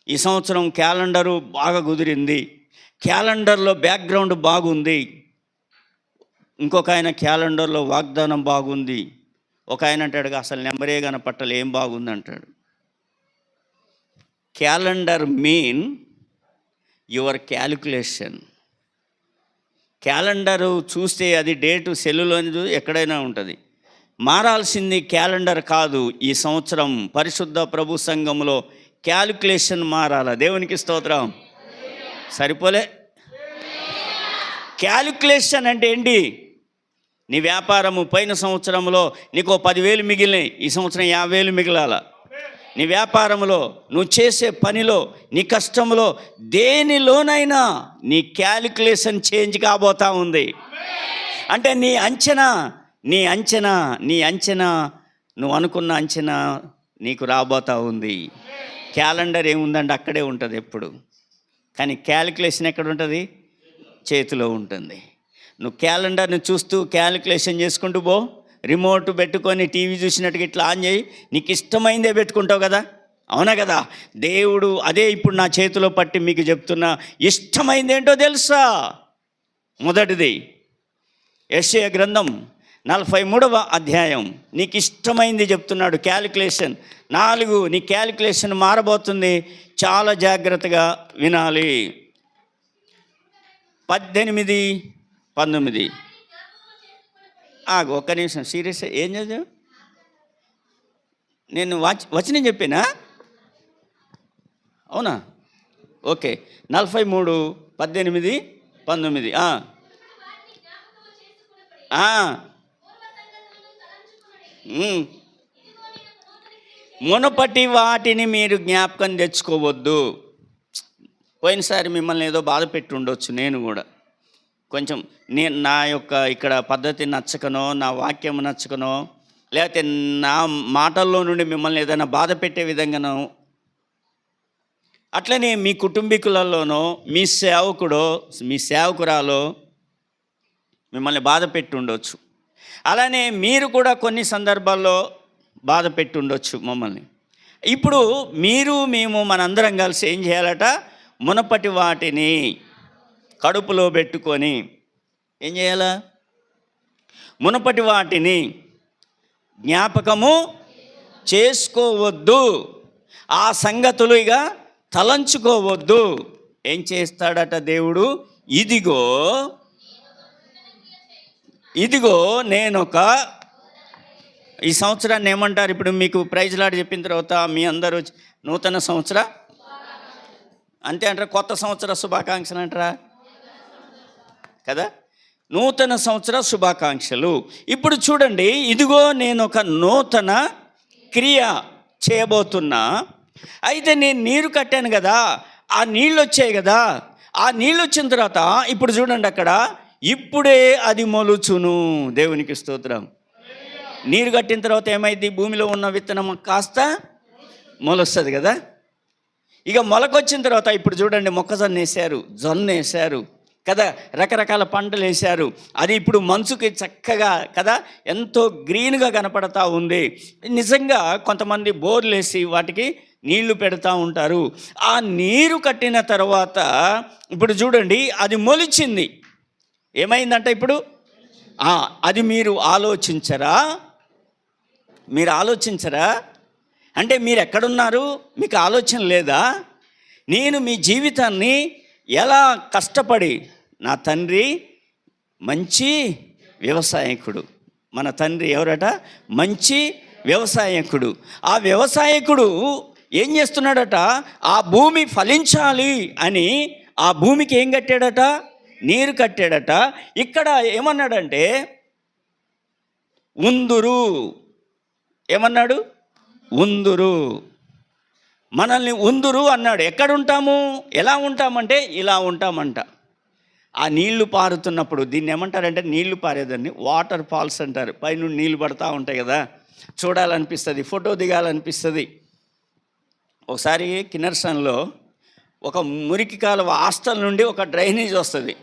ఈ సంవత్సరం క్యాలెండరు బాగా కుదిరింది, క్యాలెండర్లో బ్యాక్గ్రౌండ్ బాగుంది, ఇంకొక ఆయన క్యాలెండర్లో వాగ్దానం బాగుంది, ఒక ఆయన అంటాడు అసలు నెంబరే కనపట్టలు ఏం బాగుంది అంటాడు. Calendar mean your calculation. Calendar చూస్తే అది డేటు సెల్లులోని ఎక్కడైనా ఉంటుంది. మారాల్సింది క్యాలెండర్ కాదు. ఈ సంవత్సరం పరిశుద్ధ ప్రభు సంఘంలో క్యాలిక్యులేషన్ మారాల. దేవునికి స్తోత్రం. సరిపోలే. క్యాలిక్యులేషన్ అంటే ఏంటి? నీ వ్యాపారము పోయిన సంవత్సరంలో నీకు 10,000 మిగిలినాయి, ఈ సంవత్సరం 50,000 మిగిలాల. నీ వ్యాపారంలో, నువ్వు చేసే పనిలో, నీ కష్టంలో, దేనిలోనైనా నీ క్యాలిక్యులేషన్ చేంజ్ కాబోతా ఉంది. అంటే నీ అంచనా నువ్వు అనుకున్న అంచనా నీకు రాబోతా ఉంది. క్యాలెండర్ ఏముందంటే అక్కడే ఉంటుంది ఎప్పుడు, కానీ క్యాలిక్యులేషన్ ఎక్కడ ఉంటుంది? చేతిలో ఉంటుంది. నువ్వు క్యాలెండర్ని చూస్తూ క్యాలిక్యులేషన్ చేసుకుంటూ పో. రిమోట్ పెట్టుకొని టీవీ చూసినట్టుగా ఇట్లా ఆన్ చేయి, నీకు ఇష్టమైందే పెట్టుకుంటావు కదా, అవునా కదా? దేవుడు అదే ఇప్పుడు నా చేతిలో పట్టి మీకు చెప్తున్నా. ఇష్టమైంది ఏంటో తెలుసా? మొదటిది యెషయా గ్రంథం 43వ అధ్యాయం. నీకు ఇష్టమైంది చెప్తున్నాడు. క్యాలిక్యులేషన్ 4. నీ క్యాలిక్యులేషన్ మారబోతుంది, చాలా జాగ్రత్తగా వినాలి. 18, 19. ఒక్క నిమిషం, సీరియస్. ఏం చదివావు? నేను వచనం చెప్పినా? అవునా? ఓకే. 43, 18, 19. మునుపటి వాటిని మీరు జ్ఞాపకం తెచ్చుకోవద్దు. పోయినసారి మిమ్మల్ని ఏదో బాధ పెట్టి ఉండొచ్చు. నేను కూడా కొంచెం నా యొక్క ఇక్కడ పద్ధతి నచ్చకనో, నా వాక్యం నచ్చకనో, లేకపోతే నా మాటల్లో నుండి మిమ్మల్ని ఏదైనా బాధ పెట్టే విధంగానో, అట్లనే మీ కుటుంబీకులలోనో, మీ సేవకుడో, మీ సేవకురాలో మిమ్మల్ని బాధ పెట్టి ఉండొచ్చు. అలానే మీరు కూడా కొన్ని సందర్భాల్లో బాధ పెట్టి ఉండొచ్చు మమ్మల్ని. ఇప్పుడు మేము మనందరం కలిసి ఏం చేయాలట? మునపటి వాటిని కడుపులో పెట్టుకొని ఏం చేయాలా? మునపటి వాటిని జ్ఞాపకము చేసుకోవద్దు, ఆ సంగతులు ఇక తలంచుకోవద్దు. ఏం చేస్తాడట దేవుడు? ఇదిగో నేనొక, ఈ సంవత్సరాన్ని ఏమంటారు ఇప్పుడు? మీకు ప్రైజ్ లాడ్ చెప్పిన తర్వాత మీ అందరూ నూతన సంవత్సర అంతే అంటారా? కొత్త సంవత్సర శుభాకాంక్షలు అంటారా కదా? నూతన సంవత్సర శుభాకాంక్షలు. ఇప్పుడు చూడండి, ఇదిగో నేను ఒక నూతన క్రియ చేయబోతున్నా. అయితే నేను నీరు కట్టాను కదా, ఆ నీళ్ళు వచ్చాయి కదా, ఆ నీళ్ళు వచ్చిన తర్వాత ఇప్పుడు చూడండి అక్కడ, ఇప్పుడే అది మొలుచును. దేవునికి స్తోత్రం. నీరు కట్టిన తర్వాత ఏమైంది? భూమిలో ఉన్న విత్తనం కాస్త మొలొస్తుంది కదా. ఇక మొలకొచ్చిన తర్వాత ఇప్పుడు చూడండి, మొక్కజొన్న వేశారు, జొన్న వేశారు కదా, రకరకాల పంటలు వేశారు. అది ఇప్పుడు మంచుకి చక్కగా కదా ఎంతో గ్రీన్గా కనపడతా ఉంది. నిజంగా కొంతమంది బోర్లు వేసి వాటికి నీళ్లు పెడతా ఉంటారు. ఆ నీరు కట్టిన తర్వాత ఇప్పుడు చూడండి, అది మొలిచింది. ఏమైందంట ఇప్పుడు? అది మీరు ఆలోచించరా? అంటే మీరు ఎక్కడున్నారు? మీకు ఆలోచన లేదా? నేను మీ జీవితాన్ని ఎలా కష్టపడి, నా తండ్రి మంచి వ్యవసాయకుడు. మన తండ్రి ఎవరట? మంచి వ్యవసాయకుడు. ఆ వ్యవసాయకుడు ఏం చేస్తున్నాడట? ఆ భూమి ఫలించాలి అని ఆ భూమికి ఏం కట్టాడట? నీరు కట్టాడట. ఇక్కడ ఏమన్నాడంటే ఉందురు. ఏమన్నాడు? ఉందురు. మనల్ని ఉందురు అన్నాడు. ఎక్కడుంటాము? ఎలా ఉంటామంటే ఇలా ఉంటామంట. ఆ నీళ్లు పారుతున్నప్పుడు దీన్ని ఏమంటారంటే, నీళ్లు పారేదాన్ని వాటర్ ఫాల్స్ అంటారు. పైనుండి నీళ్ళు పడతా ఉంటాయి కదా, చూడాలనిపిస్తుంది, ఫోటో దిగాలనిపిస్తుంది. ఒకసారి కిన్నెర్సన్లో ఒక మురికి కాలువ హాస్టల్ నుండి ఒక డ్రైనేజ్ వస్తుంది.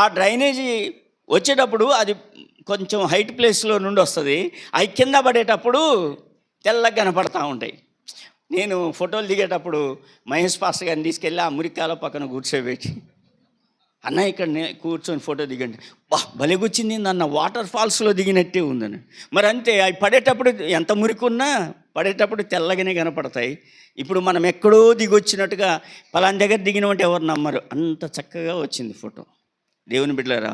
ఆ డ్రైనేజీ వచ్చేటప్పుడు అది కొంచెం హైట్ ప్లేస్లో నుండి వస్తుంది. అవి కింద పడేటప్పుడు తెల్లగా కనపడతా ఉంటాయి. నేను ఫోటోలు దిగేటప్పుడు మహేష్ పాస్టర్ గారిని తీసుకెళ్ళి ఆ మురికాల పక్కన కూర్చోబెట్టి, అన్న ఇక్కడ కూర్చొని ఫోటో దిగండి, భలే కూర్చుంది అన్న, వాటర్ ఫాల్స్లో దిగినట్టే ఉందని. మరి అంతే, అవి పడేటప్పుడు ఎంత మురికున్నా పడేటప్పుడు తెల్లగానే కనపడతాయి. ఇప్పుడు మనం ఎక్కడో దిగొచ్చినట్టుగా పలానా దగ్గర దిగినవంటే ఎవరు నమ్మరు, అంత చక్కగా వచ్చింది ఫోటో. దేవుని బిడ్డలారా,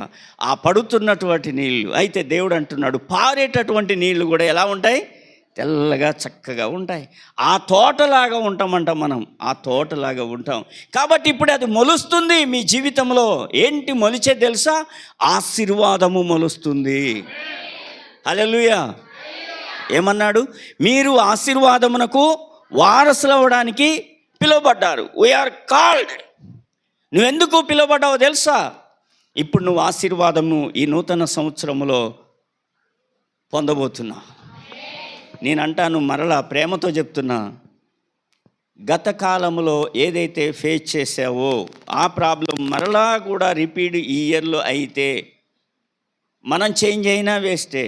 ఆ పడుతున్నటువంటి నీళ్ళు, అయితే దేవుడు అంటున్నాడు పారేటటువంటి నీళ్ళు కూడా ఎలా ఉంటాయి? తెల్లగా చక్కగా ఉంటాయి. ఆ తోటలాగా ఉంటామంట మనం, ఆ తోటలాగా ఉంటాం. కాబట్టి ఇప్పుడు అది మొలుస్తుంది మీ జీవితంలో. ఏంటి మొలిచే తెలుసా? ఆశీర్వాదము మొలుస్తుంది. హల్లెలూయా. ఏమన్నాడు? మీరు ఆశీర్వాదమునకు వారసులు అవ్వడానికి పిలువబడ్డారు. We are called. నువ్వెందుకు పిలువబడ్డావో తెలుసా? ఇప్పుడు నువ్వు ఆశీర్వాదము ఈ నూతన సంవత్సరంలో పొందబోతున్నా. నేను అంటాను, మరలా ప్రేమతో చెప్తున్నా, గత కాలంలో ఏదైతే ఫేస్ చేసావో ఆ ప్రాబ్లం మరలా కూడా రిపీట్ ఈ ఇయర్లో అయితే మనం చేంజ్ అయినా వేస్టే,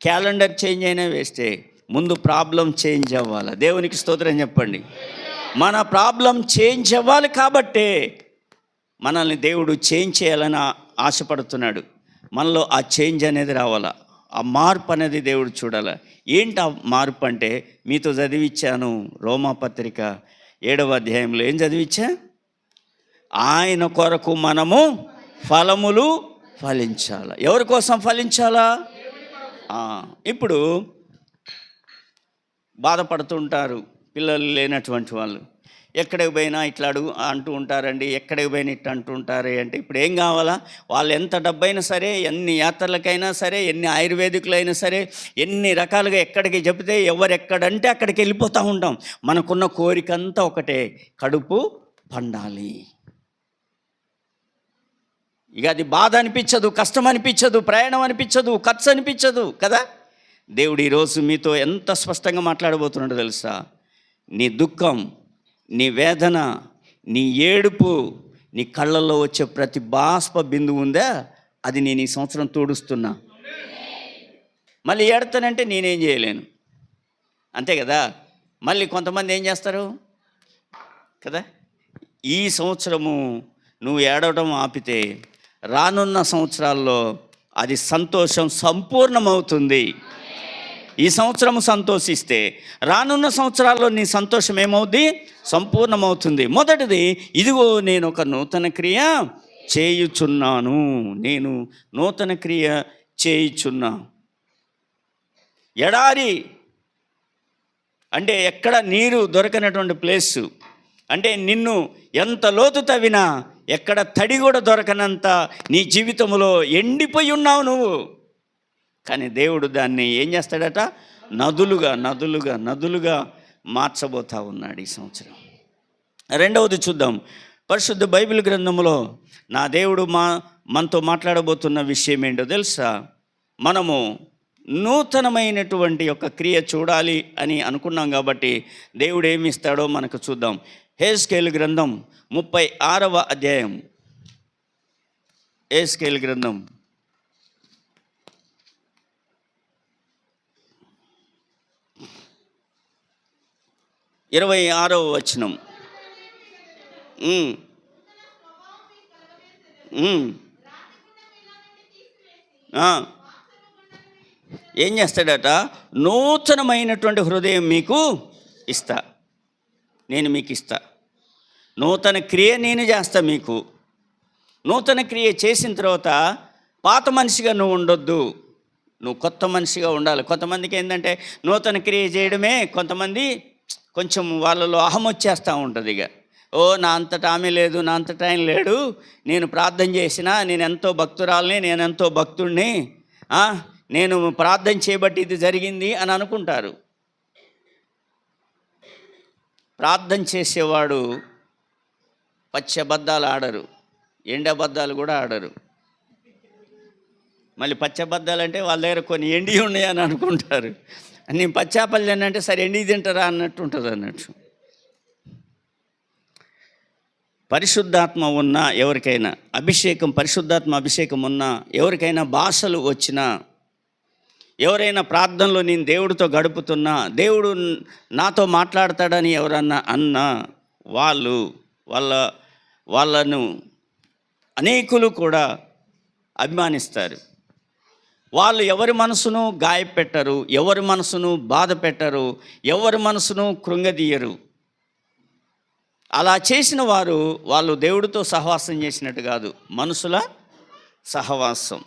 క్యాలెండర్ చేంజ్ అయినా వేస్టే, ముందు ప్రాబ్లం చేంజ్ అవ్వాలి. దేవునికి స్తోత్రం చెప్పండి. మన ప్రాబ్లం చేంజ్ అవ్వాలి కాబట్టే మనల్ని దేవుడు చేంజ్ చేయాలని ఆశపడుతున్నాడు. మనలో ఆ చేంజ్ అనేది రావాలా, ఆ మార్పు అనేది దేవుడు చూడాలి. ఏంటి ఆ మార్పు అంటే, మీతో చదివించాను రోమాపత్రిక 7వ అధ్యాయంలో. ఏం చదివించా? ఆయన కొరకు మనము ఫలములు ఫలించాలి. ఎవరి కోసం ఫలించాలా? ఇప్పుడు బాధపడుతుంటారు పిల్లలు లేనటువంటి వాళ్ళు. ఎక్కడికి పోయినా ఇట్లా అంటూ ఉంటారండి, ఎక్కడికి పోయినా ఇట్లా అంటూ ఉంటారు. అంటే ఇప్పుడు ఏం కావాలా? వాళ్ళు ఎంత డబ్బైనా సరే, ఎన్ని యాత్రలకైనా సరే, ఎన్ని ఆయుర్వేదికులైనా సరే, ఎన్ని రకాలుగా ఎక్కడికి చెబితే ఎవరెక్కడంటే అక్కడికి వెళ్ళిపోతూ ఉంటాం. మనకున్న కోరిక అంతా ఒకటే, కడుపు పండాలి. ఇక అది బాధ అనిపించదు, కష్టం అనిపించదు, ప్రయాణం అనిపించదు, ఖర్చు అనిపించదు కదా. దేవుడు ఈరోజు మీతో ఎంత స్పష్టంగా మాట్లాడబోతున్నాడో తెలుసా? నీ దుఃఖం, నీ వేదన, నీ ఏడుపు, నీ కళ్ళల్లో వచ్చే ప్రతి బాష్ప బిందువు ఉందా, అది నేను ఈ సంవత్సరం తోడుస్తున్నా. మళ్ళీ ఏడతానంటే నేనేం చేయలేను, అంతే కదా. మళ్ళీ కొంతమంది ఏం చేస్తారు కదా, ఈ సంవత్సరము నువ్వు ఏడవడం ఆపితే రానున్న సంవత్సరాల్లో అది సంతోషం సంపూర్ణమవుతుంది. ఈ సంవత్సరం సంతోషిస్తే రానున్న సంవత్సరాల్లో నీ సంతోషం ఏమవుద్ది? సంపూర్ణమవుతుంది. మొదటిది, ఇదిగో నేను ఒక నూతన క్రియ చేయుచున్నాను. నేను నూతన క్రియ చేయుచున్నా. ఎడారి అంటే ఎక్కడ నీరు దొరకనటువంటి ప్లేసు, అంటే నిన్ను ఎంత లోతు తవ్వినా ఎక్కడ తడి కూడా దొరకనంత నీ జీవితంలో ఎండిపోయి ఉన్నావు నువ్వు. కానీ దేవుడు దాన్ని ఏం చేస్తాడట? నదులుగా నదులుగా నదులుగా మార్చబోతా ఉన్నాడు ఈ సంవత్సరం. రెండవది చూద్దాం. పరిశుద్ధ బైబిల్ గ్రంథంలో నా దేవుడు మనతో మాట్లాడబోతున్న విషయం ఏంటో తెలుసా? మనము నూతనమైనటువంటి ఒక క్రియ చూడాలి అని అనుకున్నాం కాబట్టి దేవుడు ఏమి ఇస్తాడో మనకు చూద్దాం. హెజ్కేలు గ్రంథం 36వ అధ్యాయం. హెజ్కేలు గ్రంథం 26వ వచనం. ఏం చేస్తాడట? నూతనమైనటువంటి హృదయం మీకు ఇస్తా, నేను మీకు ఇస్తా. నూతన క్రియ నేను చేస్తా మీకు. నూతన క్రియ చేసిన తర్వాత పాత మనిషిగా నువ్వు ఉండొద్దు, నువ్వు కొత్త మనిషిగా ఉండాలి. కొంతమందికి ఏంటంటే నూతన క్రియ చేయడమే, కొంతమంది కొంచెం వాళ్ళలో అహం వచ్చేస్తూ ఉంటుంది. ఇక నా అంతటా ఆమె లేదు, నా అంతటా ఆయన లేడు, నేను ప్రార్థన చేసినా, నేను ఎంతో భక్తురాలని, నేను ఎంతో భక్తుడిని, నేను ప్రార్థన చేయబట్టి ఇది జరిగింది అని అనుకుంటారు. ప్రార్థన చేసేవాడు పచ్చి అబద్ధాలు ఆడరు, ఎండి అబద్ధాలు కూడా ఆడరు. మళ్ళీ పచ్చి అబద్ధాలు అంటే వాళ్ళ దగ్గర కొన్ని ఎండి ఉన్నాయని అనుకుంటారు. నేను పచ్చాపల్లి అంటే సరే ఎండి తింటారా అన్నట్టు ఉంటుంది అన్నట్టు. పరిశుద్ధాత్మ ఉన్న ఎవరికైనా, పరిశుద్ధాత్మ అభిషేకం ఉన్న ఎవరికైనా భాషలు వచ్చినా ఎవరైనా ప్రార్థనలో నేను దేవుడితో గడుపుతున్నా, దేవుడు నాతో మాట్లాడతాడని ఎవరన్నా అన్నా వాళ్ళను అనేకులు కూడా అభిమానిస్తారు. వాళ్ళు ఎవరి మనసును గాయపెట్టరు, ఎవరి మనసును బాధ పెట్టరు, ఎవరి మనసును కృంగదీయరు. అలా చేసిన వాళ్ళు దేవుడితో సహవాసం చేసినట్టు కాదు, మనుషుల సహవాసం.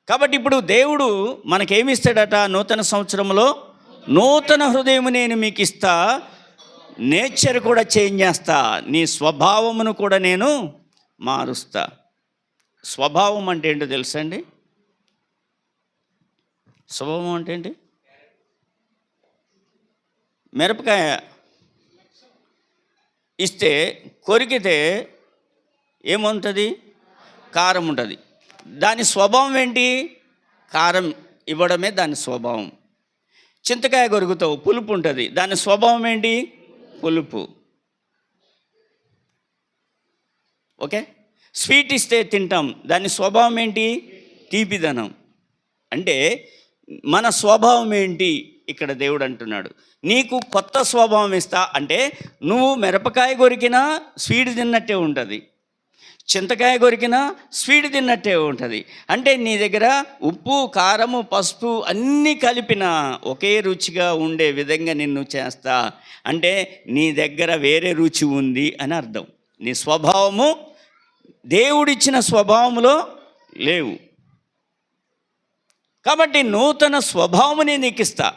కాబట్టి ఇప్పుడు దేవుడు మనకేమిస్తాడట? నూతన సంవత్సరంలో నూతన హృదయం నేను మీకు ఇస్తా, నేచర్ కూడా చేంజ్ చేస్తా, నీ స్వభావమును కూడా నేను మారుస్తా. స్వభావం అంటే ఏంటో తెలుసండి? స్వభావం అంటే ఏంటి? మిరపకాయ ఇస్తే కొరికితే ఏముంటుంది? కారం ఉంటుంది. దాని స్వభావం ఏంటి? కారం ఇవ్వడమే దాని స్వభావం. చింతకాయ కొరుకుతావు, పులుపు ఉంటుంది, దాని స్వభావం ఏంటి? పులుపు. ఓకే. స్వీట్ ఇస్తే తింటాం, దాని స్వభావం ఏంటి? తీపిదనం. అంటే మన స్వభావం ఏంటి? ఇక్కడ దేవుడు అంటున్నాడు, నీకు కొత్త స్వభావం ఇస్తా. అంటే నువ్వు మిరపకాయ కొరికినా స్వీట్ తిన్నట్టే ఉంటుంది, చింతకాయ కొరికినా స్వీట్ తిన్నట్టే ఉంటుంది. అంటే నీ దగ్గర ఉప్పు, కారము, పసుపు అన్నీ కలిపిన ఒకే రుచిగా ఉండే విధంగా నిన్ను చేస్తా. అంటే నీ దగ్గర వేరే రుచి ఉంది అని అర్థం. నీ స్వభావము దేవుడిచ్చిన స్వభావంలో లేవు. కాబట్టి నూతన స్వభావముని నీకు ఇస్తా.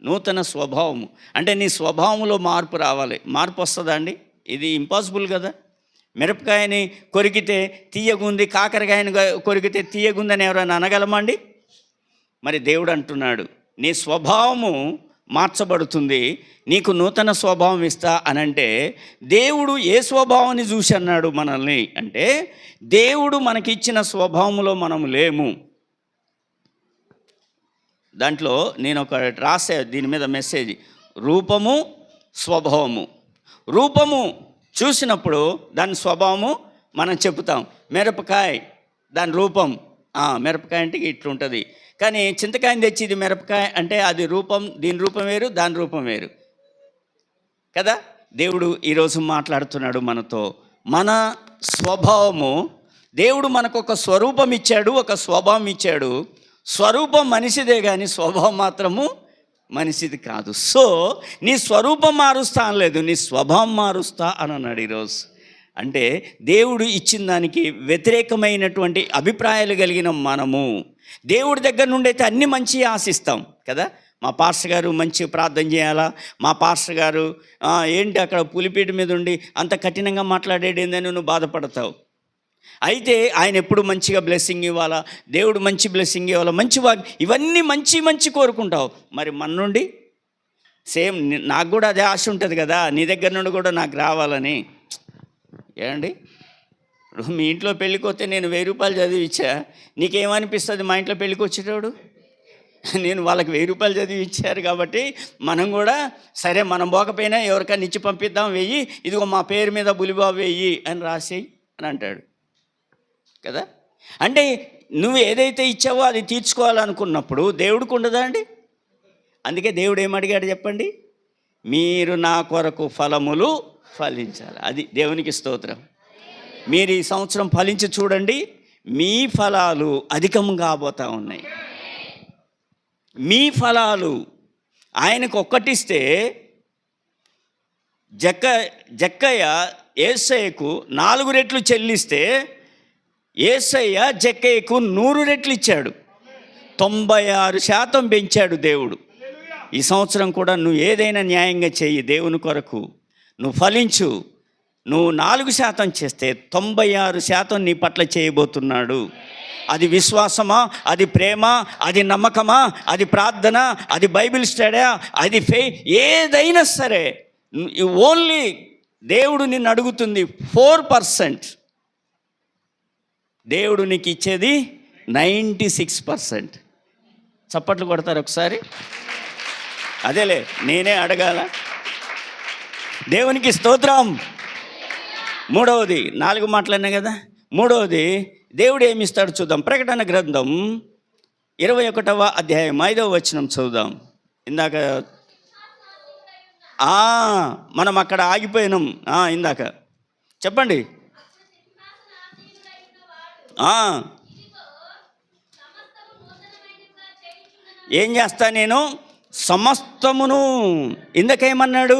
నూతన స్వభావము అంటే నీ స్వభావంలో మార్పు రావాలి. మార్పు వస్తుందా అండి? ఇది ఇంపాసిబుల్ కదా. మిరపకాయని కొరికితే తీయగుంది, కాకరకాయని కొరికితే తీయగుందని ఎవరైనా అనగలమండి? మరి దేవుడు అంటున్నాడు, నీ స్వభావము మార్చబడుతుంది, నీకు నూతన స్వభావం ఇస్తా అనంటే దేవుడు ఏ స్వభావాన్ని చూసి అన్నాడు మనల్ని అంటే, దేవుడు మనకిచ్చిన స్వభావంలో మనము లేము. దాంట్లో నేను ఒక రాసే దీని మీద మెసేజ్, రూపము స్వభావము. రూపము చూసినప్పుడు దాని స్వభావము మనం చెప్తాం. మిరపకాయ దాని రూపం, మిరపకాయ అంటే ఇట్లుంటుంది. కానీ చింతకాయని తెచ్చి ఇది మిరపకాయ అంటే అది రూపం, దీని రూపం వేరు, దాని రూపం వేరు కదా. దేవుడు ఈరోజు మాట్లాడుతున్నాడు మనతో. మన స్వభావము, దేవుడు మనకు ఒక స్వరూపం ఇచ్చాడు, ఒక స్వభావం ఇచ్చాడు. స్వరూపం మనిషిదే కానీ స్వభావం మాత్రము మనిషిది కాదు. సో నీ స్వరూపం మారుస్తా అనలేదు, నీ స్వభావం మారుస్తా అని అన్నాడు ఈరోజు. అంటే దేవుడు ఇచ్చిన దానికి వ్యతిరేకమైనటువంటి అభిప్రాయాలు కలిగిన మనము దేవుడి దగ్గర నుండి అయితే అన్ని మంచి ఆశిస్తాం కదా. మా పాస్టర్ గారు మంచి ప్రార్థన చేయాలా, మా పాస్టర్ గారు ఏంటి అక్కడ పులిపీట మీద ఉండి అంత కఠినంగా మాట్లాడేదేందని నువ్వు బాధపడతావు. అయితే ఆయన ఎప్పుడు మంచిగా బ్లెస్సింగ్ ఇవ్వాలా, దేవుడు మంచి బ్లెస్సింగ్ ఇవ్వాలా, మంచి ఇవన్నీ మంచి కోరుకుంటావు. మరి మన నుండి సేమ్ నాకు కూడా అదే ఆశ ఉంటుంది కదా, నీ దగ్గర నుండి కూడా నాకు రావాలని. ఏమండి, మీ ఇంట్లో పెళ్ళికి వస్తే నేను 1000 రూపాయలు చదివిచ్చా, నీకేమనిపిస్తుంది? మా ఇంట్లో పెళ్ళికి వచ్చేటప్పుడు నేను వాళ్ళకి 1000 రూపాయలు చదివి ఇచ్చారు కాబట్టి మనం కూడా సరే మనం పోకపోయినా ఎవరికైనా ఇచ్చి పంపిద్దాం, 1000, ఇదిగో మా పేరు మీద బులిబాబు 1000 అని రాసేయి అని అంటాడు కదా. అంటే నువ్వు ఏదైతే ఇచ్చావో అది తీర్చుకోవాలనుకున్నప్పుడు దేవుడికి ఉండదా అండి? అందుకే దేవుడు ఏమడిగాడు చెప్పండి? మీరు నా కొరకు ఫలములు ఫలించాలి. అది దేవునికి స్తోత్రం. మీరు ఈ సంవత్సరం ఫలించి చూడండి, మీ ఫలాలు అధికంగా కాబోతూ ఉన్నాయి. మీ ఫలాలు ఆయనకు ఒక్కటిస్తే జక్కయ్య యేసయ్యకు 4 రెట్లు చెల్లిస్తే యేసయ్య జక్కయ్యకు 100 రెట్లు ఇచ్చాడు. 96% పెంచాడు దేవుడు. ఈ సంవత్సరం కూడా నువ్వు ఏదైనా న్యాయంగా చెయ్యి, దేవుని కొరకు నువ్వు ఫలించు. నువ్వు 4% చేస్తే 96% నీ పట్ల చేయబోతున్నాడు. అది విశ్వాసమా, అది ప్రేమ, అది నమ్మకమా, అది ప్రార్థన, అది బైబిల్ స్టడీ, అది ఏదైనా సరే ఓన్లీ దేవుడు నిన్ను అడుగుతుంది 4%. దేవుడు నీకు ఇచ్చేది 96%. చప్పట్లు కొడతారు ఒకసారి? అదేలే, నేనే అడగాల. దేవునికి స్తోత్రం. మూడవది, 4 మాటలన్నా కదా. మూడవది దేవుడు ఏమి ఇస్తాడు చూద్దాం. ప్రకటన గ్రంథం 21వ అధ్యాయం 5వ వచనం చదువుదాం. ఇందాక మనం అక్కడ ఆగిపోయినాం. ఇందాక చెప్పండి. ఏం చేస్తా నేను? సమస్తమును. ఇందాకేమన్నాడు?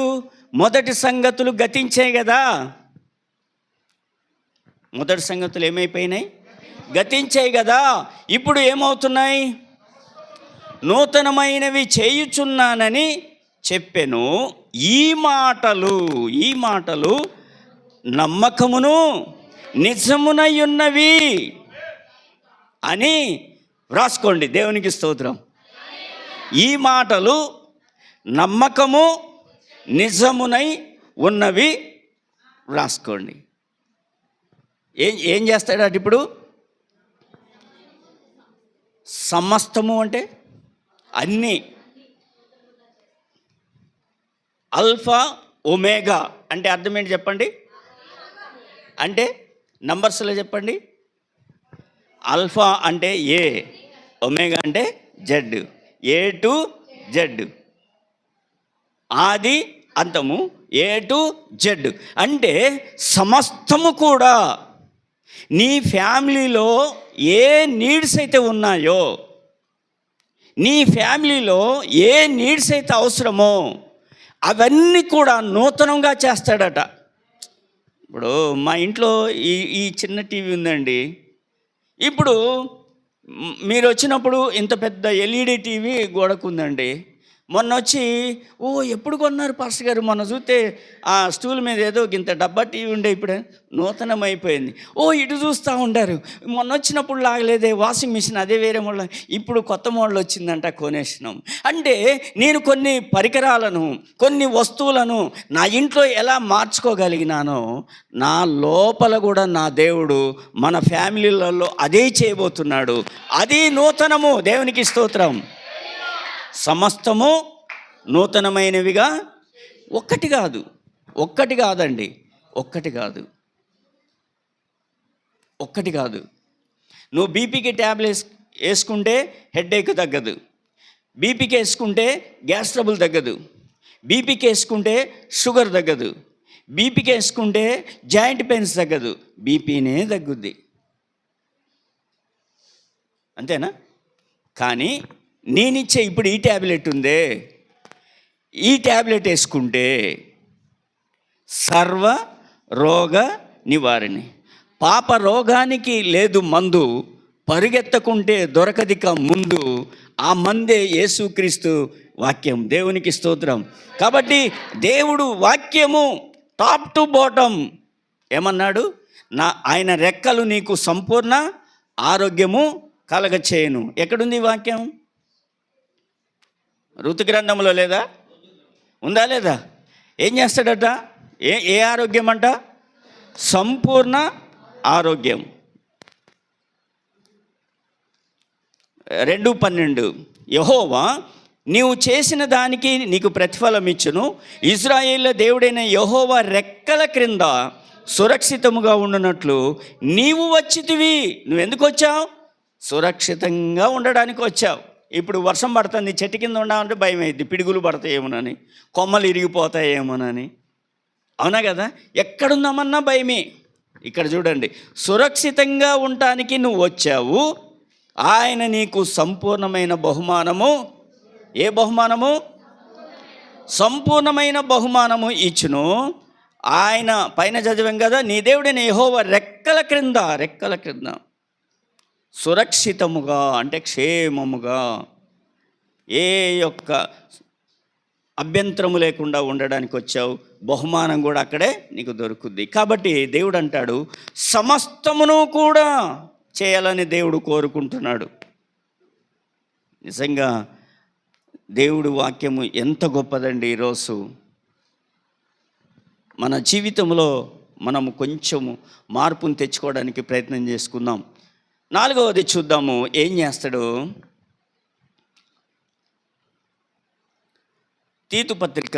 మొదటి సంగతులు గతించాయి కదా. మొదటి సంగతులు ఏమైపోయినాయి? గతించాయి కదా. ఇప్పుడు ఏమవుతున్నాయి? నూతనమైనవి చేయుచున్నానని చెప్పెను. ఈ మాటలు నమ్మకమును నిజమునై ఉన్నవి అని వ్రాసుకోండి. దేవునికి స్తోత్రం. ఈ మాటలు నమ్మకము నిజమునై ఉన్నవి వ్రాసుకోండి. ఏం చేస్తాడు ఇప్పుడు? సమస్తము అంటే అన్నీ. అల్ఫా ఒమేగా అంటే అర్థం ఏంటి చెప్పండి? అంటే నంబర్స్లో చెప్పండి. అల్ఫా అంటే ఏ, ఒమేగా అంటే జెడ్, ఏ టు జెడ్, ఆది అంతము, ఏ టు జెడ్. అంటే సమస్తము కూడా నీ ఫ్యామిలీలో ఏ నీడ్స్ అయితే ఉన్నాయో, నీ ఫ్యామిలీలో ఏ నీడ్స్ అయితే అవసరమో అవన్నీ కూడా నూతనంగా చేస్తాడట. ఇప్పుడు మా ఇంట్లో ఈ చిన్న టీవీ ఉందండి. ఇప్పుడు మీరు వచ్చినప్పుడు ఇంత పెద్ద ఎల్ఈడి టీవీ గోడకు ఉందండి. మొన్న వచ్చి ఎప్పుడు కొన్నారు పాస్టర్ గారు? మొన్న చూస్తే ఆ స్టూల్ మీద ఏదో ఇంత డబ్బా టీవీ ఉండే, ఇప్పుడు నూతనం అయిపోయింది. ఇటు చూస్తూ ఉంటారు. మొన్న వచ్చినప్పుడు లాగలేదే వాషింగ్ మిషన్, అదే వేరే మోడల్, ఇప్పుడు కొత్త మోడల్ వచ్చిందంట, కొనేసినాం. అంటే నేను కొన్ని పరికరాలను, కొన్ని వస్తువులను నా ఇంట్లో ఎలా మార్చుకోగలిగినానో, నా లోపల కూడా నా దేవుడు మన ఫ్యామిలీలలో అదే చేయబోతున్నాడు. అది నూతనము. దేవునికి స్తోత్రం. సమస్తము నూతనమైనవిగా. ఒక్కటి కాదండి, ఒక్కటి కాదు. నువ్వు బీపీకి ట్యాబ్లెట్స్ వేసుకుంటే హెడేక్ తగ్గదు, బీపీకి వేసుకుంటే గ్యాస్ ట్రబుల్ తగ్గదు, బీపీకి వేసుకుంటే షుగర్ తగ్గదు, బీపీకి వేసుకుంటే జాయింట్ పెయిన్స్ తగ్గదు, బీపీనే తగ్గుద్ది. అంతేనా? కానీ నేనిచ్చే ఇప్పుడు ఈ ట్యాబ్లెట్ ఉందే, ఈ ట్యాబ్లెట్ వేసుకుంటే సర్వ రోగ నివారణి. పాప రోగానికి లేదు మందు, పరుగెత్తకుంటే దొరకదిక ముందు. ఆ మందే యేసుక్రీస్తు వాక్యం. దేవునికి స్తోత్రం. కాబట్టి దేవుడు వాక్యము టాప్ టు బాటమ్ ఏమన్నాడు? ఆయన రెక్కలు నీకు సంపూర్ణ ఆరోగ్యము కలగచేయను. ఎక్కడుంది వాక్యం? ఋతు గ్రంథంలో లేదా? ఉందా లేదా? ఏం చేస్తాడట? ఏ ఆరోగ్యం అంట? సంపూర్ణ ఆరోగ్యం. 2:12 యెహోవా నీవు చేసిన దానికి నీకు ప్రతిఫలం ఇచ్చును. ఇశ్రాయేలు దేవుడైన యెహోవా రెక్కల క్రింద సురక్షితముగా ఉండునట్లు నీవు వచ్చితివి. నువ్వెందుకు వచ్చావు? సురక్షితంగా ఉండడానికి వచ్చావు. ఇప్పుడు వర్షం పడుతుంది, చెట్టు కింద ఉండాలంటే భయం అయింది, పిడుగులు పడతాయేమోనని, కొమ్మలు ఇరిగిపోతాయేమోనని. అవునా కదా? ఎక్కడున్నామన్నా భయమే. ఇక్కడ చూడండి, సురక్షితంగా ఉండటానికి నువ్వు వచ్చావు. ఆయన నీకు సంపూర్ణమైన బహుమానము. ఏ బహుమానము? సంపూర్ణమైన బహుమానము ఇచ్చును. ఆయన పైన చదివాం కదా, నీ దేవుడైన యెహోవా రెక్కల క్రింద సురక్షితముగా అంటే క్షేమముగా, ఏ యొక్క అభ్యంతరము లేకుండా ఉండడానికి వచ్చావు. బహుమానం కూడా అక్కడే నీకు దొరుకుద్ది. కాబట్టి దేవుడు అంటాడు, సమస్తమును కూడా చేయాలని దేవుడు కోరుకుంటున్నాడు. నిజంగా దేవుడు వాక్యము ఎంత గొప్పదండి. ఈరోజు మన జీవితంలో మనము కొంచెము మార్పును తెచ్చుకోవడానికి ప్రయత్నం చేసుకుందాం. 4వది చూద్దాము, ఏం చేస్తాడు? తీతు పత్రిక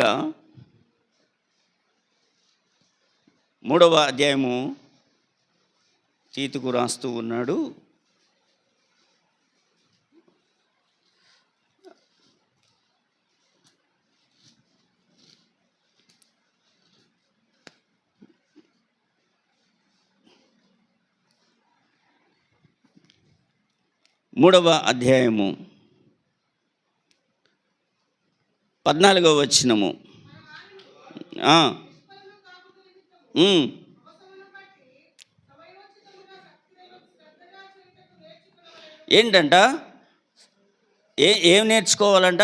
3వ అధ్యాయము తీతుకు రాస్తూ ఉన్నాడు. 3వ అధ్యాయము 14వ వచనము. ఏంటంట? ఏం నేర్చుకోవాలంట?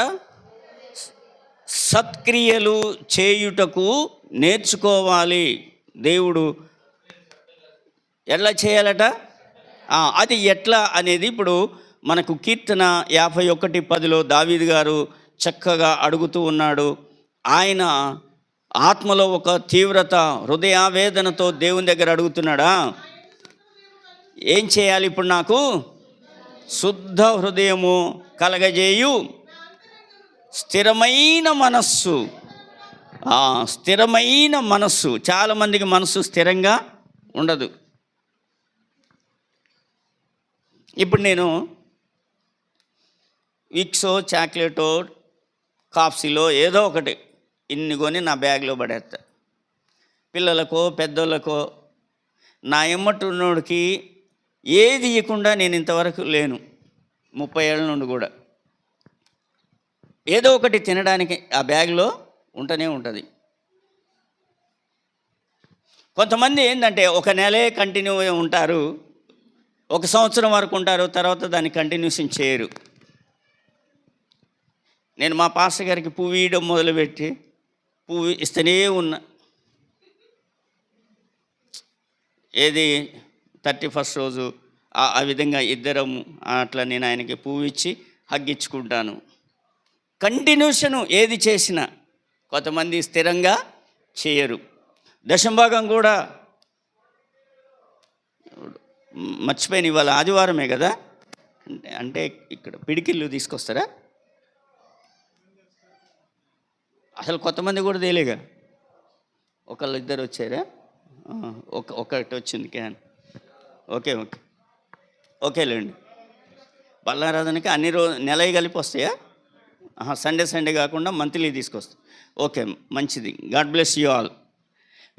సత్క్రియలు చేయుటకు నేర్చుకోవాలి. దేవుడు ఎట్లా చేయాలట? అది ఎట్లా అనేది ఇప్పుడు మనకు కీర్తన 51:10లో దావీదు గారు చక్కగా అడుగుతూ ఉన్నాడు. ఆయన ఆత్మలో ఒక తీవ్రత, హృదయావేదనతో దేవుని దగ్గర అడుగుతున్నాడా, ఏం చేయాలి ఇప్పుడు? నాకు శుద్ధ హృదయము కలగజేయు స్థిరమైన మనస్సు. స్థిరమైన మనస్సు. చాలామందికి మనస్సు స్థిరంగా ఉండదు. ఇప్పుడు నేను విక్సో, చాక్లెటో, కాఫ్సీలో ఏదో ఒకటి ఇన్ని కొని నా బ్యాగ్లో పడేస్తా. పిల్లలకో పెద్దోళ్ళకో, నా ఎమ్మటున్నోడికి ఏది ఇవ్వకుండా నేను ఇంతవరకు లేను. 30 ఏళ్ళ నుండి కూడా ఏదో ఒకటి తినడానికి ఆ బ్యాగ్లో ఉంటూనే ఉంటుంది. కొంతమంది ఏంటంటే ఒక నెలే కంటిన్యూ ఉంటారు, 1 సంవత్సరం వరకు ఉంటారు, తర్వాత దాన్ని కంటిన్యూషన్ చేయరు. నేను మా పాస్టర్ గారికి పువ్వు ఇవ్వడం మొదలుపెట్టి పువ్వు ఇస్తూనే ఉన్నా. ఏది 31st రోజు ఆ విధంగా ఇద్దరం అట్లా నేను ఆయనకి పువ్వు ఇచ్చి హగ్గించుకుంటాను. కంటిన్యూషను ఏది చేసినా. కొంతమంది స్థిరంగా చేయరు. దశంభాగం కూడా మర్చిపోయిన, ఇవాళ ఆదివారమే కదా, అంటే ఇక్కడ పిడికిళ్ళు తీసుకొస్తారా? అసలు కొంతమంది కూడా తేలేగా, ఒకళ్ళు ఇద్దరు వచ్చారా? ఒకటి వచ్చింది క్యాన్. ఓకేలేండి. బల్లారాధనకి అన్ని నెలవి కలిపి వస్తాయా? సండే కాకుండా మంత్లీ తీసుకొస్తా. ఓకే, మంచిది. God bless you all.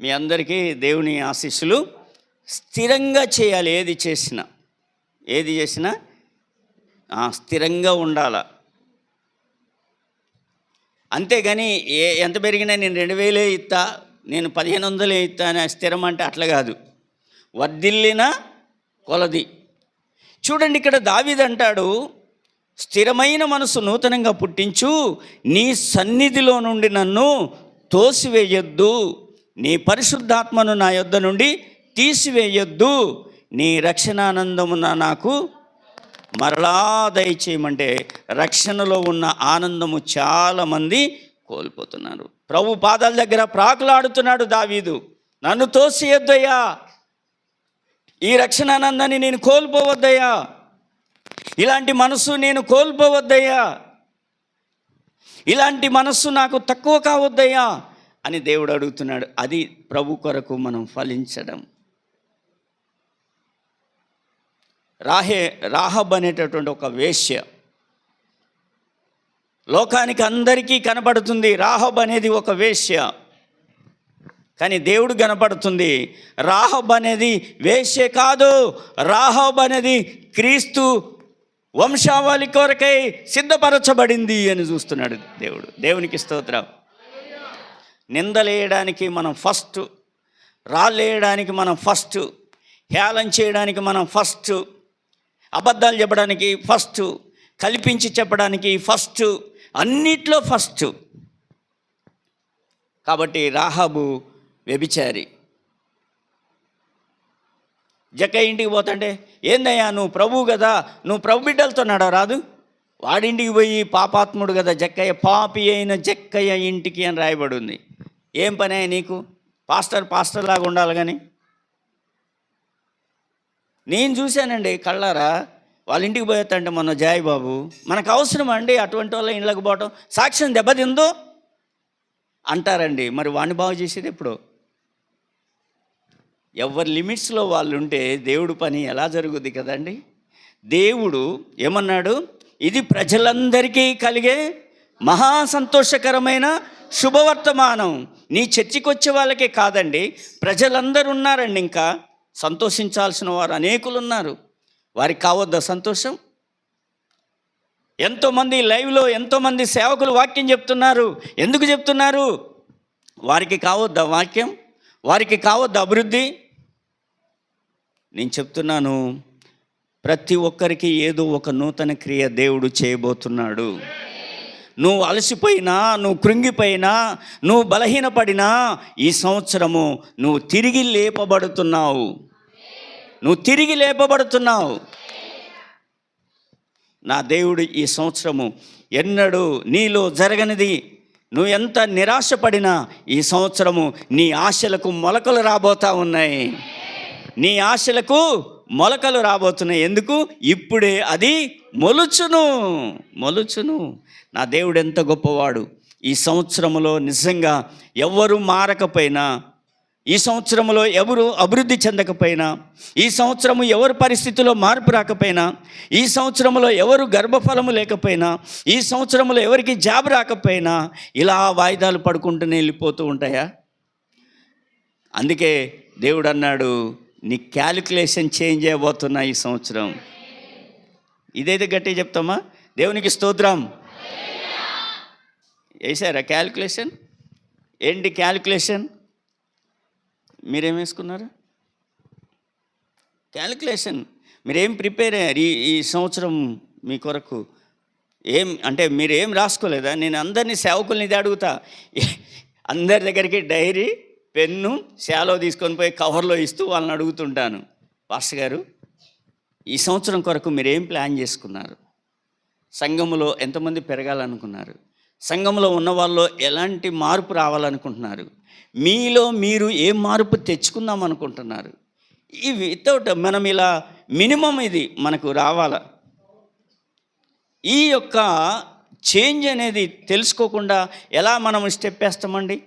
మీ అందరికీ దేవుని ఆశీస్సులు. స్థిరంగా చేయాలి. ఏది చేసినా స్థిరంగా ఉండాల. అంతేగాని ఎంత పెరిగినా నేను 2000 ఇస్తా, నేను 1500 ఇస్తా అని స్థిరం అంటే అట్లా కాదు. వర్ధిల్లిన కొలది. చూడండి, ఇక్కడ దావీదు అంటాడు, స్థిరమైన మనసు నూతనంగా పుట్టించు, నీ సన్నిధిలో నుండి నన్ను తోసివేయొద్దు, నీ పరిశుద్ధాత్మను నా యొద్ద నుండి తీసివేయొద్దు, నీ రక్షణానందమున నాకు మరలా దయచేయమంటే, రక్షణలో ఉన్న ఆనందము చాలామంది కోల్పోతున్నారు. ప్రభు పాదాల దగ్గర ప్రాకులాడుతున్నాడు దావీదు, నన్ను తోసియొద్దయ్యా, ఈ రక్షణానందాన్ని నేను కోల్పోవద్దయ్యా, ఇలాంటి మనస్సు నేను కోల్పోవద్దయ్యా, ఇలాంటి మనస్సు నాకు తక్కువ కావద్దయ్యా అని దేవుడు అడుగుతున్నాడు. అది ప్రభు కొరకు మనం ఫలించడం. రాహబ్ అనేటటువంటి ఒక వేశ్య లోకానికి అందరికీ కనపడుతుంది. రాహబ్ అనేది ఒక వేశ్య, కానీ దేవుడు కనపడుతుంది. రాహబ్ అనేది వేశ్య కాదు, రాహబ్ అనేది క్రీస్తు వంశావళి కొరకై సిద్ధపరచబడింది అని చూస్తున్నాడు దేవుడు. దేవునికి స్తోత్రం. నిందలేయడానికి మనం ఫస్ట్, రాళ్ళేయడానికి మనం ఫస్ట్, హేళన చేయడానికి మనం ఫస్ట్, అబద్ధాలు చెప్పడానికి ఫస్ట్, కల్పించి చెప్పడానికి ఫస్ట్, అన్నిట్లో ఫస్ట్. కాబట్టి రాహాబు వ్యభిచారి. జక్కయ్య ఇంటికి పోతుంటే, ఏందయ్యా నువ్వు ప్రభువు కదా, నువ్వు ప్రభు బిడ్డలతో రాదు, వాడింటికి పోయి పాపాత్ముడు కదా జక్కయ్య, పాపి అయిన జక్కయ్య ఇంటికి అని రాయబడి ఉంది. ఏం పని నీకు? పాస్టర్ లాగా ఉండాలి. కానీ నేను చూశానండి కళ్ళారా, వాళ్ళ ఇంటికి పోయేస్తంటే మొన్న జాయ్ బాబు, మనకు అవసరం అండి అటువంటి వాళ్ళ ఇళ్ళకి పోవటం, సాక్ష్యం దెబ్బతిందో అంటారండి. మరి వాడిని బాగు చేసేది ఎప్పుడు? ఎవరి లిమిట్స్లో వాళ్ళు ఉంటే దేవుడు పని ఎలా జరుగుద్ది కదండి. దేవుడు ఏమన్నాడు? ఇది ప్రజలందరికీ కలిగే మహా సంతోషకరమైన శుభవర్తమానం. నీ చర్చికి వచ్చే వాళ్ళకే కాదండి, ప్రజలందరూ ఉన్నారండి, ఇంకా సంతోషించాల్సిన వారు అనేకులు ఉన్నారు. వారికి కావద్దా సంతోషం? ఎంతోమంది లైవ్లో ఎంతోమంది సేవకులు వాక్యం చెప్తున్నారు. ఎందుకు చెప్తున్నారు? వారికి కావద్దా వాక్యం? వారికి కావద్దా అభివృద్ధి? నేను చెప్తున్నాను, ప్రతి ఒక్కరికి ఏదో ఒక నూతన క్రియ దేవుడు చేయబోతున్నాడు. నువ్వు అలసిపోయినా, నువ్వు కృంగిపోయినా, నువ్వు బలహీనపడినా, ఈ సంవత్సరము నువ్వు తిరిగి లేపబడుతున్నావు. నువ్వు తిరిగి లేపబడుతున్నావు. నా దేవుడు ఈ సంవత్సరము ఎన్నడూ నీలో జరగనిది. నువ్వు ఎంత నిరాశపడినా ఈ సంవత్సరము నీ ఆశలకు మొలకలు రాబోతా ఉన్నాయి. నీ ఆశలకు మొలకలు రాబోతున్నాయి. ఎందుకు? ఇప్పుడే అది మొలుచును. నా దేవుడు ఎంత గొప్పవాడు. ఈ సంవత్సరంలో నిజంగా ఎవరు మారకపోయినా, ఈ సంవత్సరంలో ఎవరు అభివృద్ధి చెందకపోయినా, ఈ సంవత్సరము ఎవరి పరిస్థితిలో మార్పు రాకపోయినా, ఈ సంవత్సరంలో ఎవరు గర్భఫలము లేకపోయినా, ఈ సంవత్సరంలో ఎవరికి జాబ్ రాకపోయినా, ఇలా వాయిదాలు పడుకుంటూనే వెళ్ళిపోతూ ఉంటాయా? అందుకే దేవుడు అన్నాడు, నీ క్యాలిక్యులేషన్ చేంజ్ అయిపోతున్నా ఈ సంవత్సరం. ఇదైతే గట్టిగా చెప్తామా? దేవునికి స్తోత్రం. వేసారా క్యాలిక్యులేషన్? ఏంటి క్యాలిక్యులేషన్? మీరేం వేసుకున్నారు? క్యాలిక్యులేషన్ మీరేం ప్రిపేర్ అయ్యారు ఈ సంవత్సరం మీ కొరకు? అంటే మీరు ఏం రాసుకోలేదా? నేను అందరినీ సేవకుల్ని ఇది అడుగుతా. అందరి దగ్గరికి డైరీ, పెన్ను, శాలో తీసుకొని పోయి కవర్లో ఇస్తూ వాళ్ళని అడుగుతుంటాను, పాస్టర్ గారు ఈ సంవత్సరం కొరకు మీరేం ప్లాన్ చేసుకున్నారు? సంఘములో ఎంతమంది పెరగాలనుకున్నారు? సంఘంలో ఉన్న వాళ్ళలో ఎలాంటి మార్పు రావాలనుకుంటున్నారు? మీలో మీరు ఏం మార్పు తెచ్చుకుందాం అనుకుంటున్నారు? ఈ వితౌట్ మనం ఇలా మినిమం ఇది మనకు రావాలా? ఈ యొక్క చేంజ్ అనేది తెలుసుకోకుండా ఎలా మనం స్టెప్ వేస్తామండి?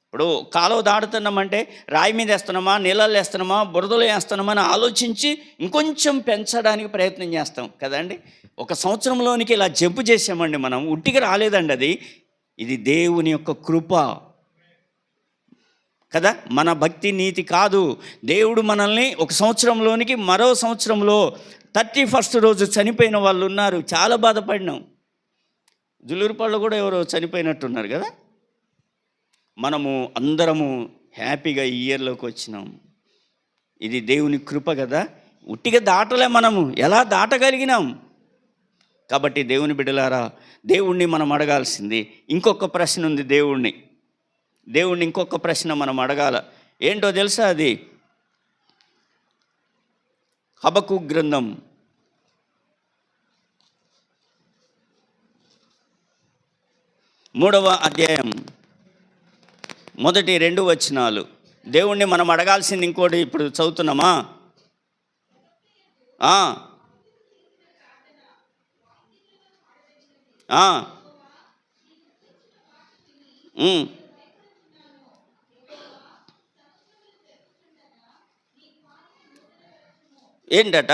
ఇప్పుడు కాలువ దాడుతున్నామంటే రాయి మీద వేస్తున్నామా, నీళ్ళల్లో వేస్తున్నామా, బురదలో వేస్తున్నామా అని ఆలోచించి ఇంకొంచెం పెంచడానికి ప్రయత్నం చేస్తాం కదండి. ఒక సంవత్సరంలోనికి ఇలా జంపు చేసామండి మనం. ఉట్టిగా రాలేదండి ఇది దేవుని యొక్క కృప కదా, మన భక్తి నీతి కాదు. దేవుడు మనల్ని ఒక సంవత్సరంలోనికి, మరో సంవత్సరంలో 31st రోజు చనిపోయిన వాళ్ళు ఉన్నారు. చాలా బాధపడినాం. జుల్లూరుపాడులో కూడా ఎవరో చనిపోయినట్టున్నారు కదా. మనము అందరము హ్యాపీగా ఈ ఇయర్లోకి వచ్చినాం. ఇది దేవుని కృప కదా. ఉట్టిగా దాటలే, మనము ఎలా దాటగలిగినాం? కాబట్టి దేవుని బిడ్డలారా, దేవుణ్ణి మనం అడగాల్సింది ఇంకొక ప్రశ్న ఉంది. దేవుణ్ణి ఇంకొక ప్రశ్న మనం అడగాల. ఏంటో తెలుసా? అది హబక్కూకు గ్రంథం 3వ అధ్యాయం మొదటి 2 వచనాలు. దేవుణ్ణి మనం అడగాల్సింది ఇంకోటి ఇప్పుడు చదువుతున్నామా? ఏంటట?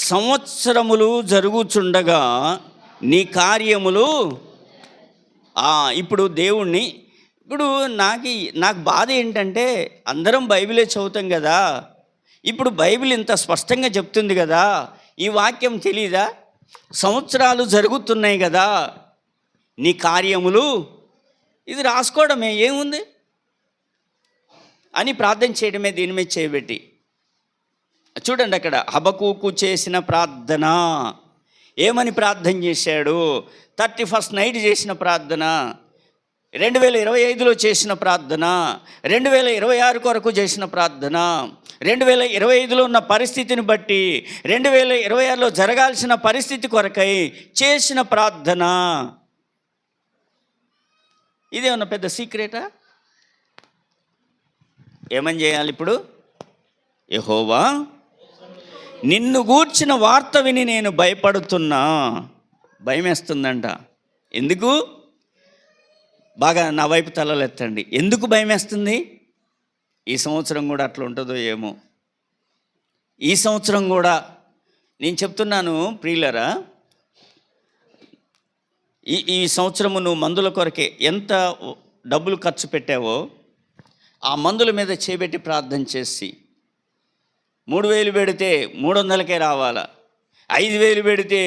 సంవత్సరములు జరుగుచుండగా నీ కార్యములు. ఇప్పుడు దేవుణ్ణి, ఇప్పుడు నాకు బాధ ఏంటంటే, అందరం బైబిలే చదువుతాం కదా, ఇప్పుడు బైబిల్ ఇంత స్పష్టంగా చెప్తుంది కదా, ఈ వాక్యం తెలీదా? సంవత్సరాలు జరుగుతున్నాయి కదా, నీ కార్యములు, ఇది రాసుకోవడమే ఏముంది అని ప్రార్థన చేయడమే, దీని మీద చేయబెట్టి. చూడండి అక్కడ హబక్కూకు చేసిన ప్రార్థన. ఏమని ప్రార్థన చేశాడు? 31st నైట్ చేసిన ప్రార్థన, 2025లో చేసిన ప్రార్థన, 2026 కొరకు చేసిన ప్రార్థన, 2025లో ఉన్న పరిస్థితిని బట్టి 2026లో జరగాల్సిన పరిస్థితి కొరకై చేసిన ప్రార్థన. ఇదేమన్నా పెద్ద సీక్రెటా? ఏమని చేయాలి ఇప్పుడు? యెహోవా, నిన్ను గూర్చిన వార్త విని నేను భయపడుతున్నా. భయం వేస్తుందంట. ఎందుకు? బాగా నా వైపు తలలెత్తండి. ఎందుకు భయం వేస్తుంది? ఈ సంవత్సరం కూడా అట్లా ఉంటుందో ఏమో. ఈ సంవత్సరం కూడా నేను చెప్తున్నాను ప్రియులరా, ఈ సంవత్సరము నువ్వు మందుల కొరకే ఎంత డబ్బులు ఖర్చు పెట్టావో ఆ మందుల మీద చేపెట్టి ప్రార్థన చేసి 3000 పెడితే 300కే రావాలా, 5,000 పెడితే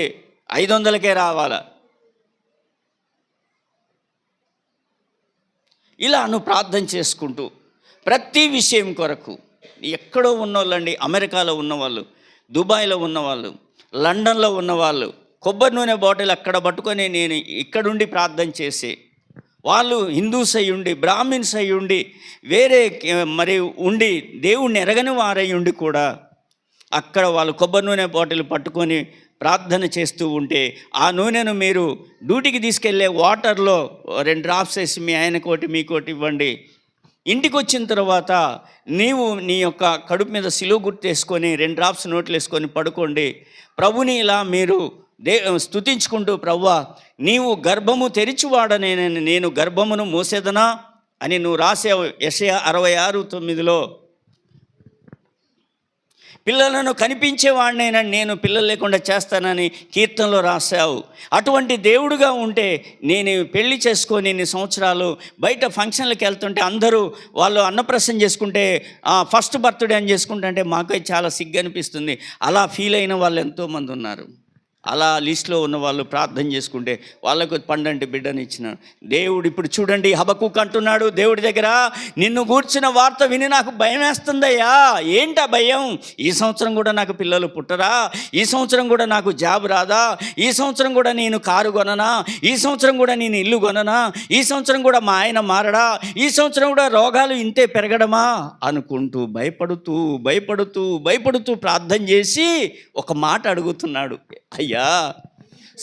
500కే రావాలా? ఇలా నువ్వు ప్రార్థన చేసుకుంటూ ప్రతి విషయం కొరకు, ఎక్కడో ఉన్నోళ్ళండి, అమెరికాలో ఉన్నవాళ్ళు, దుబాయ్లో ఉన్నవాళ్ళు, లండన్లో ఉన్నవాళ్ళు కొబ్బరి నూనె బాటిల్ అక్కడ పట్టుకొని నేను ఇక్కడుండి ప్రార్థన చేసి, వాళ్ళు హిందూస్ అయి ఉండి, బ్రాహ్మిన్స్ అయి ఉండి, వేరే మరి ఉండి దేవుణ్ణి ఎరగని వారై ఉండి కూడా అక్కడ వాళ్ళు కొబ్బరి నూనె బాటిల్ పట్టుకొని ప్రార్థన చేస్తూ ఉంటే, ఆ నూనెను మీరు డ్యూటీకి తీసుకెళ్ళే వాటర్లో 2 డ్రాప్స్ వేసి మీ ఆయనకోటి మీకోటి ఇవ్వండి. ఇంటికి వచ్చిన తర్వాత నీవు నీ యొక్క కడుపు మీద సిలువ గుర్తేసుకొని 2 డ్రాప్స్ నోట్లు వేసుకొని పడుకోండి. ప్రభుని ఇలా మీరు స్తుతించుకుంటూ, ప్రభువా నీవు గర్భము తెరిచివాడనేనని నేను గర్భమును మోసేదనా అని నువ్వు రాసావు యెషయా 66:9లో. పిల్లలను కనిపించేవాడినైనా నేను పిల్లలు లేకుండా చేస్తానని కీర్తనలో రాశావు. అటువంటి దేవుడుగా ఉంటే నేను పెళ్లి చేసుకొని ఇన్ని సంవత్సరాలు బయట ఫంక్షన్లకు వెళ్తుంటే అందరూ వాళ్ళు అన్నప్రసన్న చేసుకుంటే ఫస్ట్ బర్త్డే అని చేసుకుంటుంటే మాకై చాలా సిగ్గు అనిపిస్తుంది. అలా ఫీల్ అయిన వాళ్ళు ఎంతోమంది ఉన్నారు. అలా లిస్టులో ఉన్న వాళ్ళు ప్రార్థన చేసుకుంటే వాళ్ళకు పండంటి బిడ్డని ఇచ్చినాడు దేవుడు. ఇప్పుడు చూడండి, హబక్కూకు అంటున్నాడు దేవుడి దగ్గర, నిన్ను గూర్చిన వార్త విని నాకు భయం వేస్తుందయ్యా. ఏంటా భయం? ఈ సంవత్సరం కూడా నాకు పిల్లలు పుట్టరా? ఈ సంవత్సరం కూడా నాకు జాబ్ రాదా? ఈ సంవత్సరం కూడా నేను కారు కొననా? ఈ సంవత్సరం కూడా నేను ఇల్లు కొననా? ఈ సంవత్సరం కూడా మా ఆయన మారడా? ఈ సంవత్సరం కూడా రోగాలు ఇంతే పెరగడమా అనుకుంటూ భయపడుతూ భయపడుతూ భయపడుతూ ప్రార్థన చేసి ఒక మాట అడుగుతున్నాడు, అయ్యా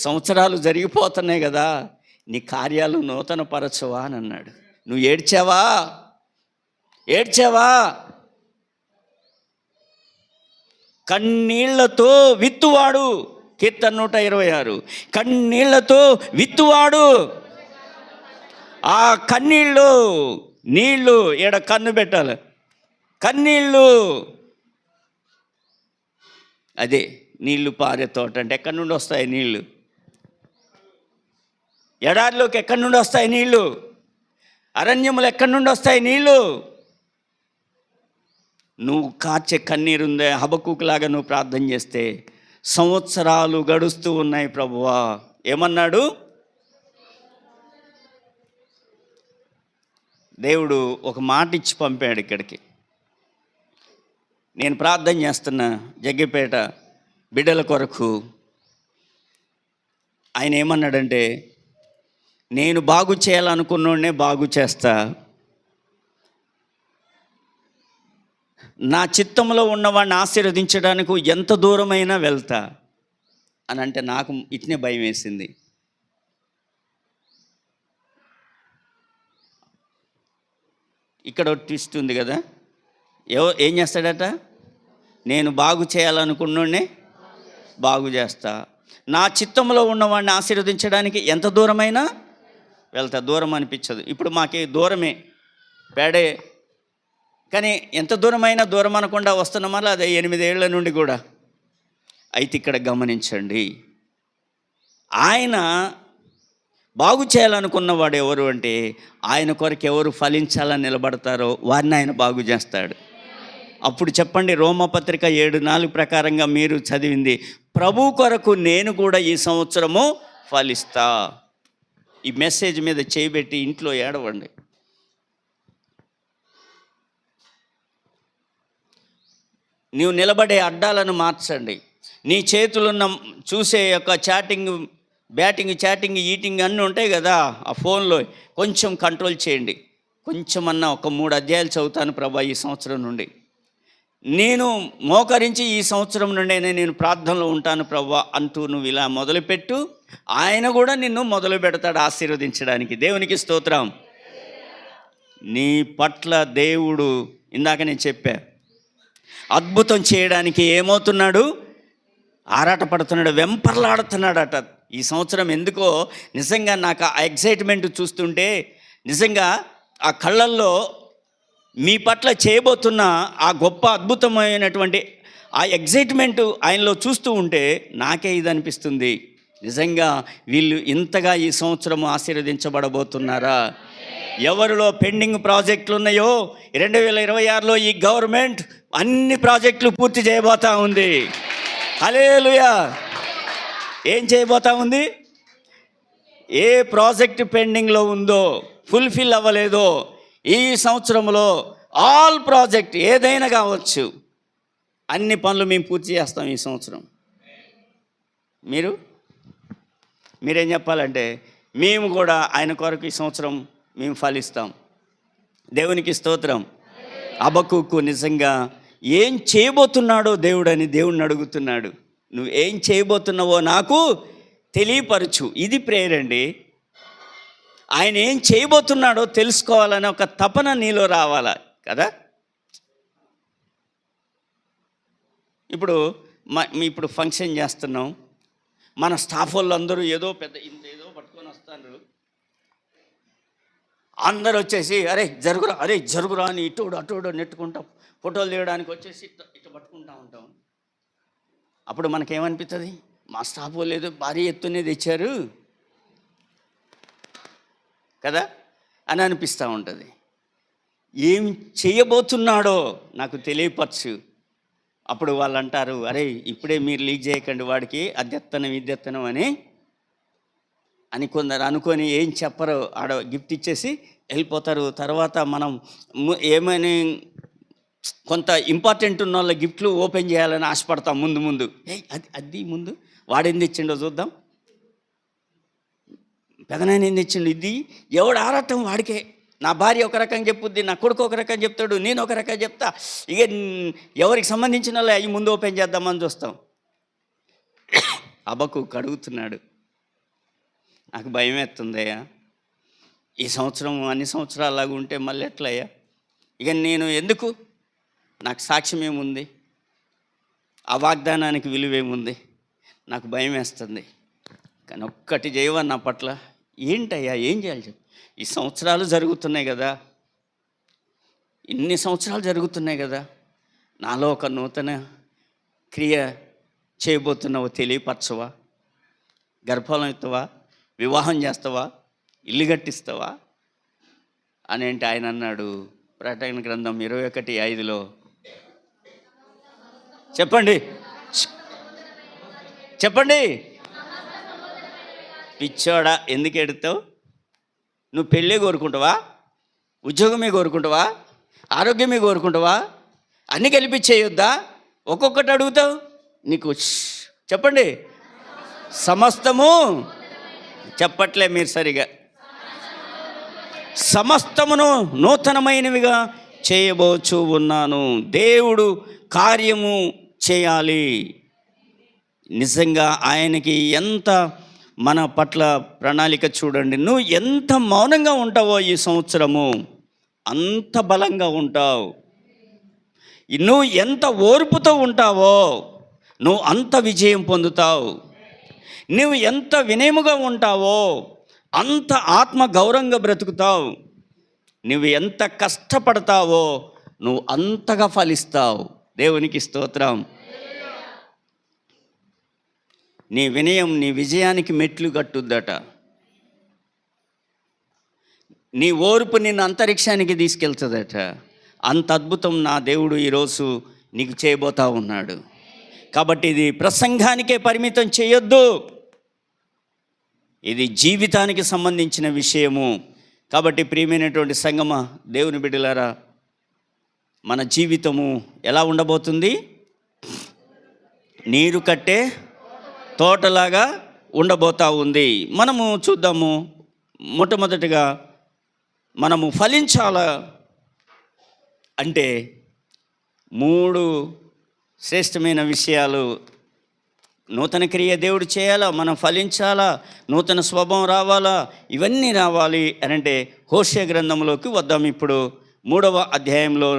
సంవత్సరాలు జరిగిపోతున్నాయి కదా, నీ కార్యాలు నూతన పరచవా అని అన్నాడు. నువ్వు ఏడ్చావా? కన్నీళ్లతో విత్తువాడు, కీర్తన 126. కన్నీళ్లతో విత్తువాడు. ఆ కన్నీళ్ళు, నీళ్ళు ఏడ కన్ను పెట్టాలి, కన్నీళ్ళు అదే నీళ్లు పారే తోట అంటే ఎక్కడి నుండి వస్తాయి నీళ్లు? ఎడారిలోకి ఎక్కడి నుండి వస్తాయి నీళ్లు? అరణ్యములు ఎక్కడి నుండి వస్తాయి నీళ్లు? నువ్వు కార్చే కన్నీరుందే హబక్కూకులాగా నువ్వు ప్రార్థన చేస్తే సంవత్సరాలు గడుస్తూ ఉన్నాయి. ప్రభువా ఏమన్నాడు దేవుడు? ఒక మాట ఇచ్చి పంపాడు ఇక్కడికి. నేను ప్రార్థన చేస్తున్నా జగ్గిపేట బిడ్డల కొరకు. ఆయన ఏమన్నాడంటే, నేను బాగు చేయాలనుకున్నోడనే బాగు చేస్తా, నా చిత్తంలో ఉన్నవాడిని ఆశీర్వదించడానికి ఎంత దూరమైనా వెళ్తా అని అంటే నాకు ఇట్నే భయం వేసింది. ఇక్కడ ట్విస్ట్ ఉంది కదా, ఏం చేస్తాడట? నేను బాగు చేయాలనుకున్నోడనే బాగు చేస్తా, నా చిత్తంలో ఉన్నవాడిని ఆశీర్వదించడానికి ఎంత దూరమైనా వెళ్తా. దూరం అనిపించదు, ఇప్పుడు మాకు దూరమే పేడే, కానీ ఎంత దూరమైనా దూరం అనకుండా వస్తున్నాం. అలా అదే 8 ఏళ్ల నుండి కూడా. అయితే ఇక్కడ గమనించండి, ఆయన బాగు చేయాలనుకున్నవాడు ఎవరు అంటే, ఆయన కొరకు ఎవరు ఫలించాలని నిలబడతారో వారిని ఆయన బాగు చేస్తాడు. అప్పుడు చెప్పండి, రోమపత్రిక 7:4 ప్రకారంగా మీరు చదివింది, ప్రభు కొరకు నేను కూడా ఈ సంవత్సరము ఫలిస్తా. ఈ మెసేజ్ మీద చేయబెట్టి ఇంట్లో ఏడవండి. నీవు నిలబడే అడ్డాలను మార్చండి. నీ చేతులున్న చూసే యొక్క చాటింగ్ ఈటింగ్ అన్నీ ఉంటాయి కదా ఆ ఫోన్లో, కొంచెం కంట్రోల్ చేయండి. కొంచెమన్నా ఒక 3 అధ్యాయాలు చదువుతాను ప్రభా ఈ సంవత్సరం నుండి, నేను మోకరించి ఈ సంవత్సరం నుండి నేను ప్రార్థనలో ఉంటాను ప్రభువా అంటూ నువ్వు ఇలా మొదలుపెట్టు. ఆయన కూడా నిన్ను మొదలు పెడతాడు ఆశీర్వదించడానికి. దేవునికి స్తోత్రం. నీ పట్ల దేవుడు ఇందాక నేను చెప్పా, అద్భుతం చేయడానికి ఏమవుతున్నాడు? ఆరాటపడుతున్నాడు, వెంపర్లాడుతున్నాడట. ఈ సంవత్సరం ఎందుకో నిజంగా నాకు ఆ ఎగ్జైట్మెంట్ చూస్తుంటే, నిజంగా ఆ కళ్ళల్లో మీ పట్ల చేయబోతున్న ఆ గొప్ప అద్భుతమైనటువంటి ఆ ఎగ్జైట్మెంట్ ఆయనలో చూస్తూ ఉంటే నాకే ఇది అనిపిస్తుంది, నిజంగా వీళ్ళు ఇంతగా ఈ సంవత్సరం ఆశీర్వదించబడబోతున్నారా? ఎవరిలో పెండింగ్ ప్రాజెక్టులు ఉన్నాయో 2026లో ఈ గవర్నమెంట్ అన్ని ప్రాజెక్టులు పూర్తి చేయబోతా ఉంది. హల్లెలూయా. ఏం చేయబోతా ఉంది? ఏ ప్రాజెక్ట్ పెండింగ్లో ఉందో, ఫుల్ఫిల్ అవ్వలేదో, ఈ సంవత్సరంలో ఆల్ ప్రాజెక్ట్ ఏదైనా కావచ్చు, అన్ని పనులు మేము పూర్తి చేస్తాం ఈ సంవత్సరం. మీరేం చెప్పాలంటే, మేము కూడా ఆయన కొరకు ఈ సంవత్సరం మేము ఫలిస్తాం. దేవునికి స్తోత్రం. హబక్కూకు నిజంగా ఏం చేయబోతున్నాడో దేవుడని దేవుడిని అడుగుతున్నాడు. నువ్వు ఏం చేయబోతున్నావో నాకు తెలియపరచు. ఇది ప్రేయర్ అండి. ఆయన ఏం చేయబోతున్నాడో తెలుసుకోవాలని ఒక తపన నీలో రావాలా కదా. ఇప్పుడు ఫంక్షన్ చేస్తున్నాం, మన స్టాఫ్ వాళ్ళు అందరూ ఏదో పట్టుకొని వస్తారు. అందరు వచ్చేసి అరే జరుగురా అని అటు నెట్టుకుంటాం, ఫోటోలు తీయడానికి వచ్చేసి ఇట్లా పట్టుకుంటా ఉంటాం. అప్పుడు మనకేమనిపిస్తుంది? మా స్టాఫ్ వాళ్ళు ఏదో భారీ ఎత్తునే తెచ్చారు కదా అని అనిపిస్తూ ఉంటుంది. ఏం చేయబోతున్నాడో నాకు తెలియపరచు. అప్పుడు వాళ్ళు అంటారు, అరే ఇప్పుడే మీరు లీక్ చేయకండి వాడికి అద్దెత్తనం అని కొందరు అనుకొని ఏం చెప్పరు, ఆడ గిఫ్ట్ ఇచ్చేసి వెళ్ళిపోతారు. తర్వాత మనం ఏమని కొంత ఇంపార్టెంట్ ఉన్న వాళ్ళ గిఫ్ట్లు ఓపెన్ చేయాలని ఆశపడతాం. ముందు అది ముందు వాడేం తెచ్చిండో చూద్దాం, పెదనాయన ఏం తెచ్చిండు, ఇది ఎవడు ఆరాటం వాడికే. నా భార్య ఒక రకంగా చెప్పుద్ది, నా కొడుకు ఒక రకంగా చెప్తాడు, నేను ఒక రకంగా చెప్తా. ఇక ఎవరికి సంబంధించిన వాళ్ళు అవి ముందు ఓపెన్ చేద్దామని చూస్తాం. హబక్కూకు అడుగుతున్నాడు, నాకు భయం వేస్తుందయ్యా, ఈ సంవత్సరం అన్ని సంవత్సరాలాగా ఉంటే మళ్ళీ ఎట్లయ్యా? ఇక నేను ఎందుకు, నాకు సాక్ష్యం ఏముంది, ఆ వాగ్దానానికి విలువేముంది, నాకు భయం వేస్తుంది. కానీ ఒక్కటి చేయవా నా పట్ల. ఏంటయ్యా, ఏం చేయాలి చెప్పు. ఈ సంవత్సరాలు జరుగుతున్నాయి కదా, ఇన్ని సంవత్సరాలు జరుగుతున్నాయి కదా, నాలో ఒక నూతన క్రియ చేయబోతున్నావో తెలియపరచవా? గర్భఫలం ఇస్తావా, వివాహం చేస్తావా, ఇల్లు కట్టిస్తావా అని అంటే ఆయన అన్నాడు, ప్రకటన గ్రంథం 21:5 చెప్పండి. పిచ్చోడా, ఎందుకు ఎడుతావు? నువ్వు పెళ్ళే కోరుకుంటావా, ఉద్యోగమే కోరుకుంటావా, ఆరోగ్యమే కోరుకుంటావా, అన్నీ కలిపి చేయొద్దా? ఒక్కొక్కటి అడుగుతావు. నీకు చెప్పండి, సమస్తము చెప్పట్లే మీరు సరిగా. సమస్తమును నూతనమైనవిగా చేయబోచు ఉన్నాను. దేవుడు కార్యము చేయాలి. నిజంగా ఆయనకి ఎంత మన పట్ల ప్రణాళిక చూడండి. నువ్వు ఎంత మౌనంగా ఉంటావో ఈ సంవత్సరము అంత బలంగా ఉంటావు. నువ్వు ఎంత ఓర్పుతో ఉంటావో నువ్వు అంత విజయం పొందుతావు. నువ్వు ఎంత వినయముగా ఉంటావో అంత ఆత్మ గౌరవంగా బ్రతుకుతావు. నువ్వు ఎంత కష్టపడతావో నువ్వు అంతగా ఫలిస్తావు. దేవునికి స్తోత్రం. నీ వినయం నీ విజయానికి మెట్లు కట్టుద్దట. నీ ఓర్పు నిన్ను అంతరిక్షానికి తీసుకెళ్తుందట. అంత అద్భుతం నా దేవుడు ఈరోజు నీకు చేయబోతా ఉన్నాడు. కాబట్టి ఇది ప్రసంగానికే పరిమితం చేయొద్దు, ఇది జీవితానికి సంబంధించిన విషయము. కాబట్టి ప్రియమైనటువంటి సంగమ దేవుని బిడ్డలారా, మన జీవితము ఎలా ఉండబోతుంది? నీరు కట్టే తోటలాగా ఉండబోతా ఉంది. మనము చూద్దాము. మొట్టమొదటిగా మనము ఫలించాల అంటే 3 శ్రేష్టమైన విషయాలు. నూతన క్రియ దేవుడు చేయాలా, మనం ఫలించాలా, నూతన స్వభావం రావాలా, ఇవన్నీ రావాలి అని అంటే హోషేయ గ్రంథంలోకి వద్దాం. ఇప్పుడు 3వ అధ్యాయంలో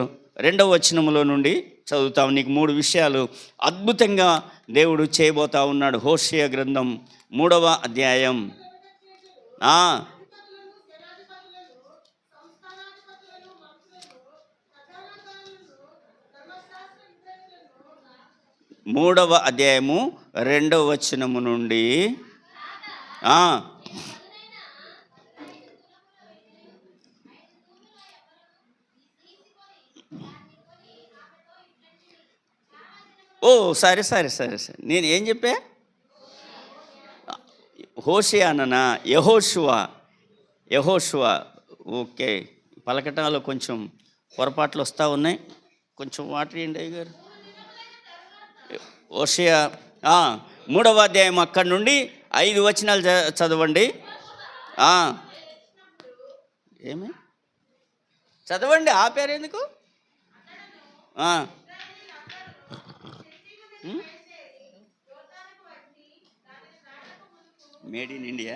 2వ వచనంలో నుండి చదువుతాం. నీకు 3 విషయాలు అద్భుతంగా దేవుడు చేయబోతా ఉన్నాడు. హోషేయ గ్రంథం 3వ అధ్యాయం. మూడవ అధ్యాయము 2వ వచనము నుండి సరే నేను ఏం చెప్పా? హోషేయానా, యెహోషువ. ఓకే, పలకటాలు కొంచెం పొరపాట్లు వస్తూ ఉన్నాయి, కొంచెం వాటర్ ఇవ్వండి అయ్య గారు. హోషేయ 3వ అధ్యాయం అక్కడి నుండి 5 వచనాలు చదవండి. ఏమి చదవండి, ఆపారు ఎందుకు? Made in India.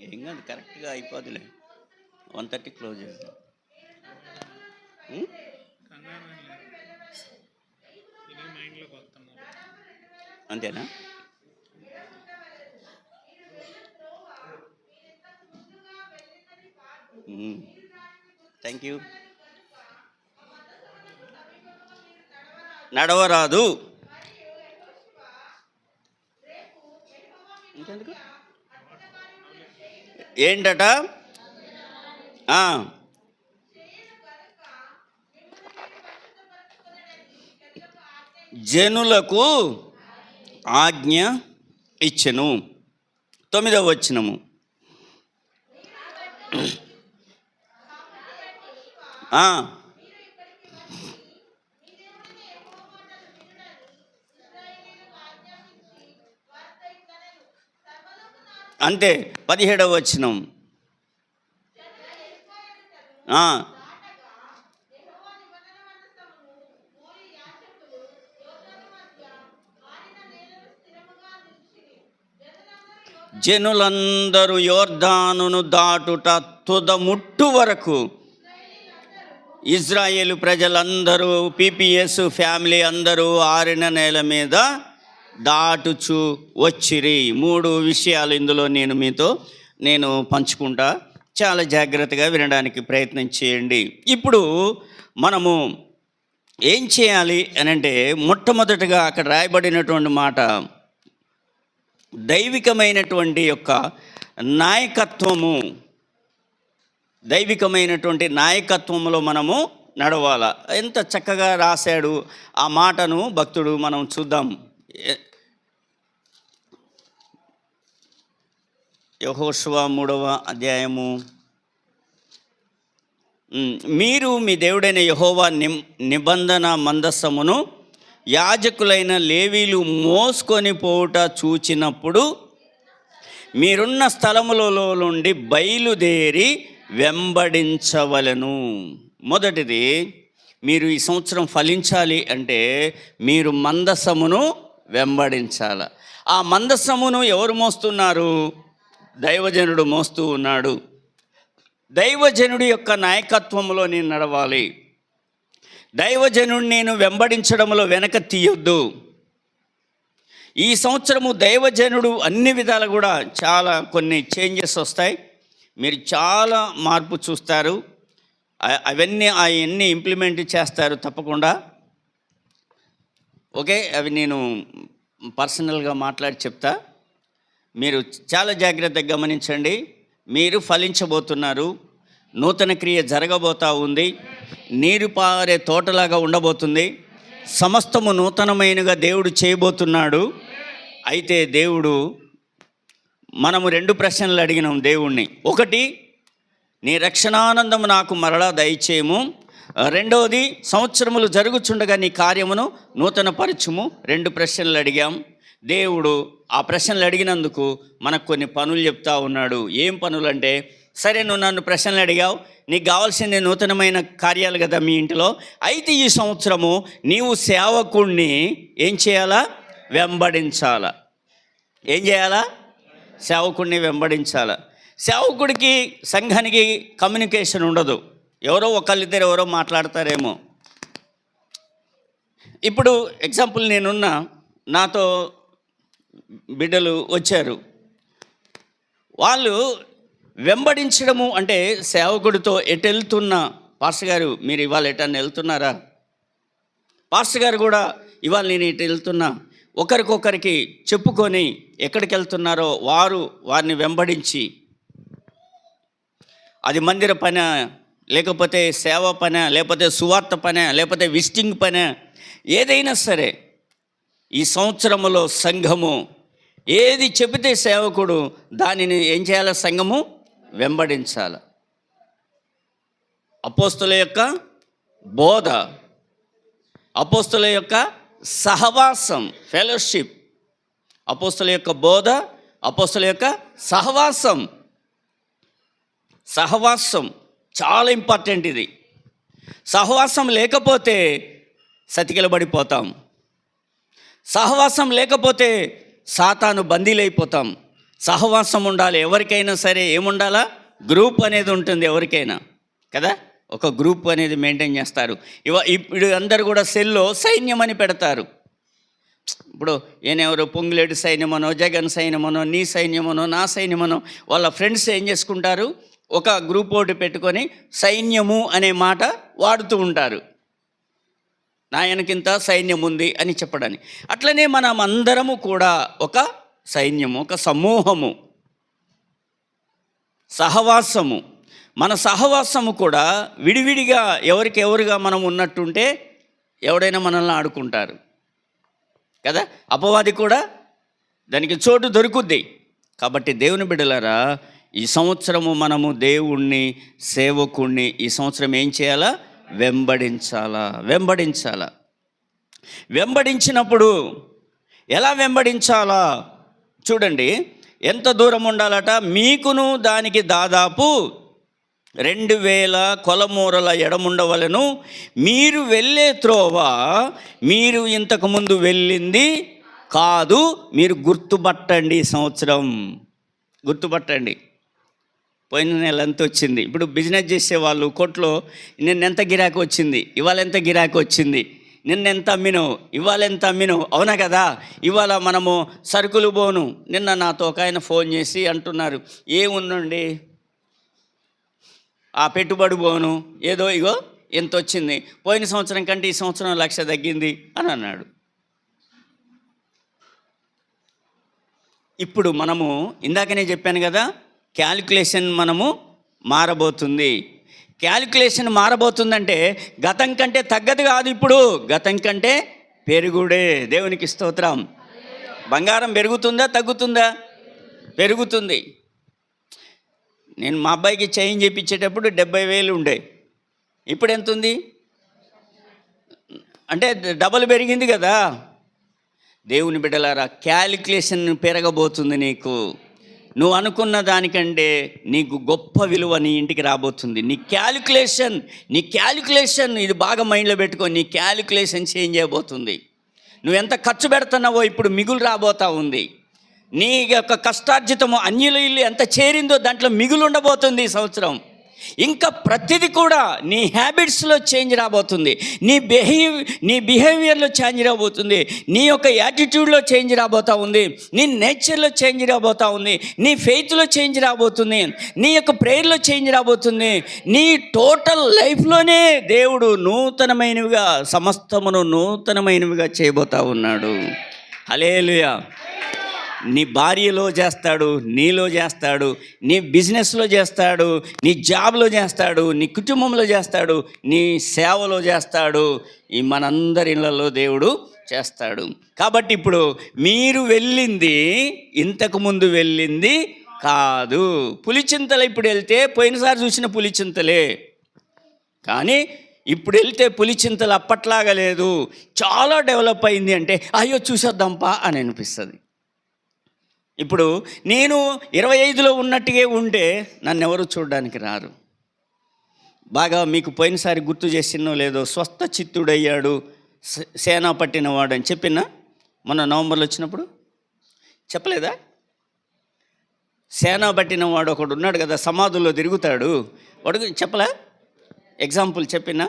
ఏం కాదు, కరెక్ట్గా అయిపోదులే. 1:30 క్లోజ్ చేద్దాం. అంతేనా? Thank you. నడవరాదు. ఇంకెందుకు ఏంటట? జనులకు ఆజ్ఞ ఇచ్చెను. 9వ వచనము. అంతే. 17వ వచనం. జనులందరూ యోర్దానును దాటుట తుదముట్టు వరకు ఇజ్రాయేలు ప్రజలందరూ, పిపిఎస్ ఫ్యామిలీ అందరూ ఆరిన నేల మీద దాటుచు వచ్చిరి. 3 విషయాలు ఇందులో నేను పంచుకుంటా. చాలా జాగ్రత్తగా వినడానికి ప్రయత్నం చేయండి. ఇప్పుడు మనము ఏం చేయాలి అని అంటే, మొట్టమొదటిగా అక్కడ రాయబడినటువంటి మాట దైవికమైనటువంటి యొక్క నాయకత్వము. దైవికమైనటువంటి నాయకత్వంలో మనము నడవాల. ఎంత చక్కగా రాశాడు ఆ మాటను భక్తుడు. మనం చూద్దాం. యెహోషువ 3వ అధ్యాయము. మీరు మీ దేవుడైన యెహోవా నిబంధన మందసమును యాజకులైన లేవీలు మోసుకొని పోవుట చూచినప్పుడు మీరున్న స్థలములలో నుండి బయలుదేరి వెంబడించవలెను. మొదటిది, మీరు ఈ సంవత్సరం ఫలించాలి అంటే మీరు మందసమును వెంబడించాలి. ఆ మందసమును ఎవరు మోస్తున్నారు? దైవజనుడు మోస్తూ ఉన్నాడు. దైవజనుడి యొక్క నాయకత్వంలో నేను నడవాలి. దైవజనుడు నేను వెంబడించడంలో వెనక తీయొద్దు. ఈ సంవత్సరము దైవజనుడు అన్ని విధాలు కూడా చాలా కొన్ని చేంజెస్ వస్తాయి. మీరు చాలా మార్పు చూస్తారు. అవన్నీ ఇంప్లిమెంట్ చేస్తారు తప్పకుండా. ఓకే, అవి నేను పర్సనల్గా మాట్లాడి చెప్తా. మీరు చాలా జాగ్రత్తగా గమనించండి. మీరు ఫలించబోతున్నారు. నూతన క్రియ జరగబోతూ ఉంది. నీరు పారే తోటలాగా ఉండబోతుంది. సమస్తము నూతనమైనగా దేవుడు చేయబోతున్నాడు. అయితే మనము 2 ప్రశ్నలు అడిగినాం దేవుణ్ణి. ఒకటి, నీ రక్షణానందము నాకు మరలా దయచేయము. రెండవది, సంవత్సరములు జరుగుచుండగా నీ కార్యమును నూతన పరచుము. 2 ప్రశ్నలు అడిగాం. దేవుడు ఆ ప్రశ్నలు అడిగినందుకు మనకు కొన్ని పనులు చెప్తా ఉన్నాడు. ఏం పనులు అంటే, సరే నువ్వు నన్ను ప్రశ్నలు అడిగావు, నీకు కావాల్సింది నూతనమైన కార్యాలు కదా మీ ఇంటిలో. అయితే ఈ సంవత్సరము నీవు సేవకుణ్ణి ఏం చేయాలా? వెంబడించాలా. ఏం చేయాలా? సేవకుడిని వెంబడించాలా. సేవకుడికి సంఘానికి కమ్యూనికేషన్ ఉండదు. ఎవరో ఒకళ్ళిద్దరు ఎవరో మాట్లాడతారేమో. ఇప్పుడు ఎగ్జాంపుల్, నాతో బిడ్డలు వచ్చారు. వాళ్ళు వెంబడించడము అంటే సేవకుడితో ఎటు వెళ్తున్నా, పాస్టర్ గారు మీరు ఇవాళ ఎటన్నా వెళ్తున్నారా? పాస్టర్ గారు కూడా ఇవాళ నేను ఇటు వెళ్తున్నా. ఒకరికొకరికి చెప్పుకొని ఎక్కడికి వెళ్తున్నారో వారిని వెంబడించి, అది మందిర పని లేకపోతే సేవ పని, లేకపోతే సువార్త పని, లేకపోతే విజిటింగ్ పని, ఏదైనా సరే ఈ సంవత్సరంలో సంఘము ఏది చెబితే సేవకుడు దానిని ఏం చేయాలి? సంఘము వెంబడించాలి. అపోస్తుల యొక్క బోధ, అపోస్తుల యొక్క సహవాసం, ఫెలోషిప్, అపోస్తుల యొక్క బోధ, అపోస్తుల యొక్క సహవాసం. సహవాసం చాలా ఇంపార్టెంట్. ఇది సహవాసం లేకపోతే సతికిలబడిపోతాం. సహవాసం లేకపోతే సాతాను బందీలైపోతాం. సహవాసం ఉండాలి. ఎవరికైనా సరే ఏముండాలా? గ్రూప్ అనేది ఉంటుంది ఎవరికైనా కదా. ఒక గ్రూప్ అనేది మెయింటైన్ చేస్తారు. ఇప్పుడు అందరు కూడా సెల్లో సైన్యం అని పెడతారు. ఇప్పుడు ఈయనెవరు పొంగులేటి సైన్యమనో, జగన్ సైన్యమనో, నీ సైన్యమనో, నా సైన్యమనో, వాళ్ళ ఫ్రెండ్స్ ఏం చేసుకుంటారు? ఒక గ్రూప్ ఒకటి పెట్టుకొని సైన్యము అనే మాట వాడుతూ ఉంటారు. నా వెనకింత సైన్యం ఉంది అని చెప్పడానికి. అట్లనే మనం అందరము కూడా ఒక సైన్యము, ఒక సమూహము, సహవాసము. మన సహవాసము కూడా విడివిడిగా ఎవరికి ఎవరుగా మనం ఉన్నట్టుంటే ఎవడైనా మనల్ని ఆడుకుంటారు కదా. అపవాది కూడా దానికి చోటు దొరుకుద్ది. కాబట్టి దేవుని బిడ్డలారా, ఈ సంవత్సరము మనము దేవుణ్ణి, సేవకుణ్ణి ఈ సంవత్సరం ఏం చేయాలా? వెంబడించాలా. వెంబడించినప్పుడు ఎలా వెంబడించాలా చూడండి. ఎంత దూరం ఉండాలట? మీకును దానికి దాదాపు 2000 కొలమూరల ఎడముండవలను. మీరు వెళ్ళే త్రోవ మీరు ఇంతకుముందు వెళ్ళింది కాదు. మీరు గుర్తుపట్టండి. సంవత్సరం గుర్తుపట్టండి. పోయిన నెల ఎంత వచ్చింది? ఇప్పుడు బిజినెస్ చేసేవాళ్ళు కోట్లో నిన్నెంత గిరాకీ వచ్చింది, ఇవాళ ఎంత గిరాకీ వచ్చింది, నిన్నెంత అమ్మినవు, ఇవాళ ఎంత అమ్మినవు, అవునా కదా. ఇవాళ మనము సరుకులు పోను. నిన్న నాతో ఒక ఆయన ఫోన్ చేసి అంటున్నారు, ఏముందండి ఆ పెట్టుబడి పోను, ఏదో ఇగో ఎంత వచ్చింది, పోయిన సంవత్సరం కంటే ఈ సంవత్సరం 1,00,000 తగ్గింది అని అన్నాడు. ఇప్పుడు మనము ఇందాకనే చెప్పాను కదా, క్యాలిక్యులేషన్ మనము మారబోతుంది. క్యాలిక్యులేషన్ మారబోతుందంటే గతం కంటే తగ్గదు కాదు, ఇప్పుడు గతం కంటే పెరుగుడే. దేవునికి స్తోత్రం. బంగారం పెరుగుతుందా తగ్గుతుందా? పెరుగుతుంది. నేను మా అబ్బాయికి చైన్ చేయించేటప్పుడు 70,000 ఉండే, ఇప్పుడు ఎంత ఉంది? అంటే డబల్ పెరిగింది కదా. దేవుని బిడ్డలారా, క్యాలిక్యులేషన్ పెరగబోతుంది. నీకు నువ్వు అనుకున్న దానికంటే నీకు గొప్ప విలువ నీ ఇంటికి రాబోతుంది. నీ క్యాలిక్యులేషన్ ఇది బాగా మైండ్లో పెట్టుకో. నీ క్యాలిక్యులేషన్ చేంజ్ అయిపోతుంది. నువ్వు ఎంత ఖర్చు పెడుతున్నావో ఇప్పుడు మిగులు రాబోతా ఉంది. నీ యొక్క కష్టార్జితము అన్యుల ఇల్లు ఎంత చేరిందో దాంట్లో మిగులు ఉండబోతుంది ఈ సంవత్సరం. ఇంకా ప్రతిదీ కూడా నీ హ్యాబిట్స్లో చేంజ్ రాబోతుంది. నీ బిహేవియర్లో చేంజ్ రాబోతుంది. నీ యొక్క యాటిట్యూడ్లో చేంజ్ రాబోతూ ఉంది. నీ నేచర్లో చేంజ్ రాబోతూ ఉంది. నీ ఫెయిత్లో చేంజ్ రాబోతుంది. నీ యొక్క ప్రేయర్లో చేంజ్ రాబోతుంది. నీ టోటల్ లైఫ్లోనే దేవుడు నూతనమైనవిగా, సమస్తమును నూతనమైనవిగా చేయబోతూ ఉన్నాడు. హల్లెలూయా. నీ భార్యలో చేస్తాడు, నీలో చేస్తాడు, నీ బిజినెస్లో చేస్తాడు, నీ జాబ్లో చేస్తాడు, నీ కుటుంబంలో చేస్తాడు, నీ సేవలో చేస్తాడు, ఈ మనందరి ఇళ్ళల్లో దేవుడు చేస్తాడు. కాబట్టి ఇప్పుడు మీరు వెళ్ళింది ఇంతకుముందు వెళ్ళింది కాదు. పులిచింతలు ఇప్పుడు వెళ్తే పోయినసారి చూసిన పులిచింతలే, కానీ ఇప్పుడు వెళ్తే పులిచింతలు అప్పట్లాగా లేదు, చాలా డెవలప్ అయింది. అంటే అయ్యో చూసేద్దాంపా అని అనిపిస్తుంది. ఇప్పుడు నేను 25లో ఉన్నట్టుగా ఉంటే నన్ను ఎవరు చూడడానికి రారు. బాగా మీకు పోయినసారి గుర్తు చేసినో లేదో, స్వస్థ చిత్తుడయ్యాడు సేనా పట్టినవాడు అని చెప్పినా మొన్న నవంబర్లో వచ్చినప్పుడు చెప్పలేదా? సేనా పట్టినవాడు ఒకడు ఉన్నాడు కదా, సమాధుల్లో తిరుగుతాడు, వాడు చెప్పలే? ఎగ్జాంపుల్ చెప్పినా,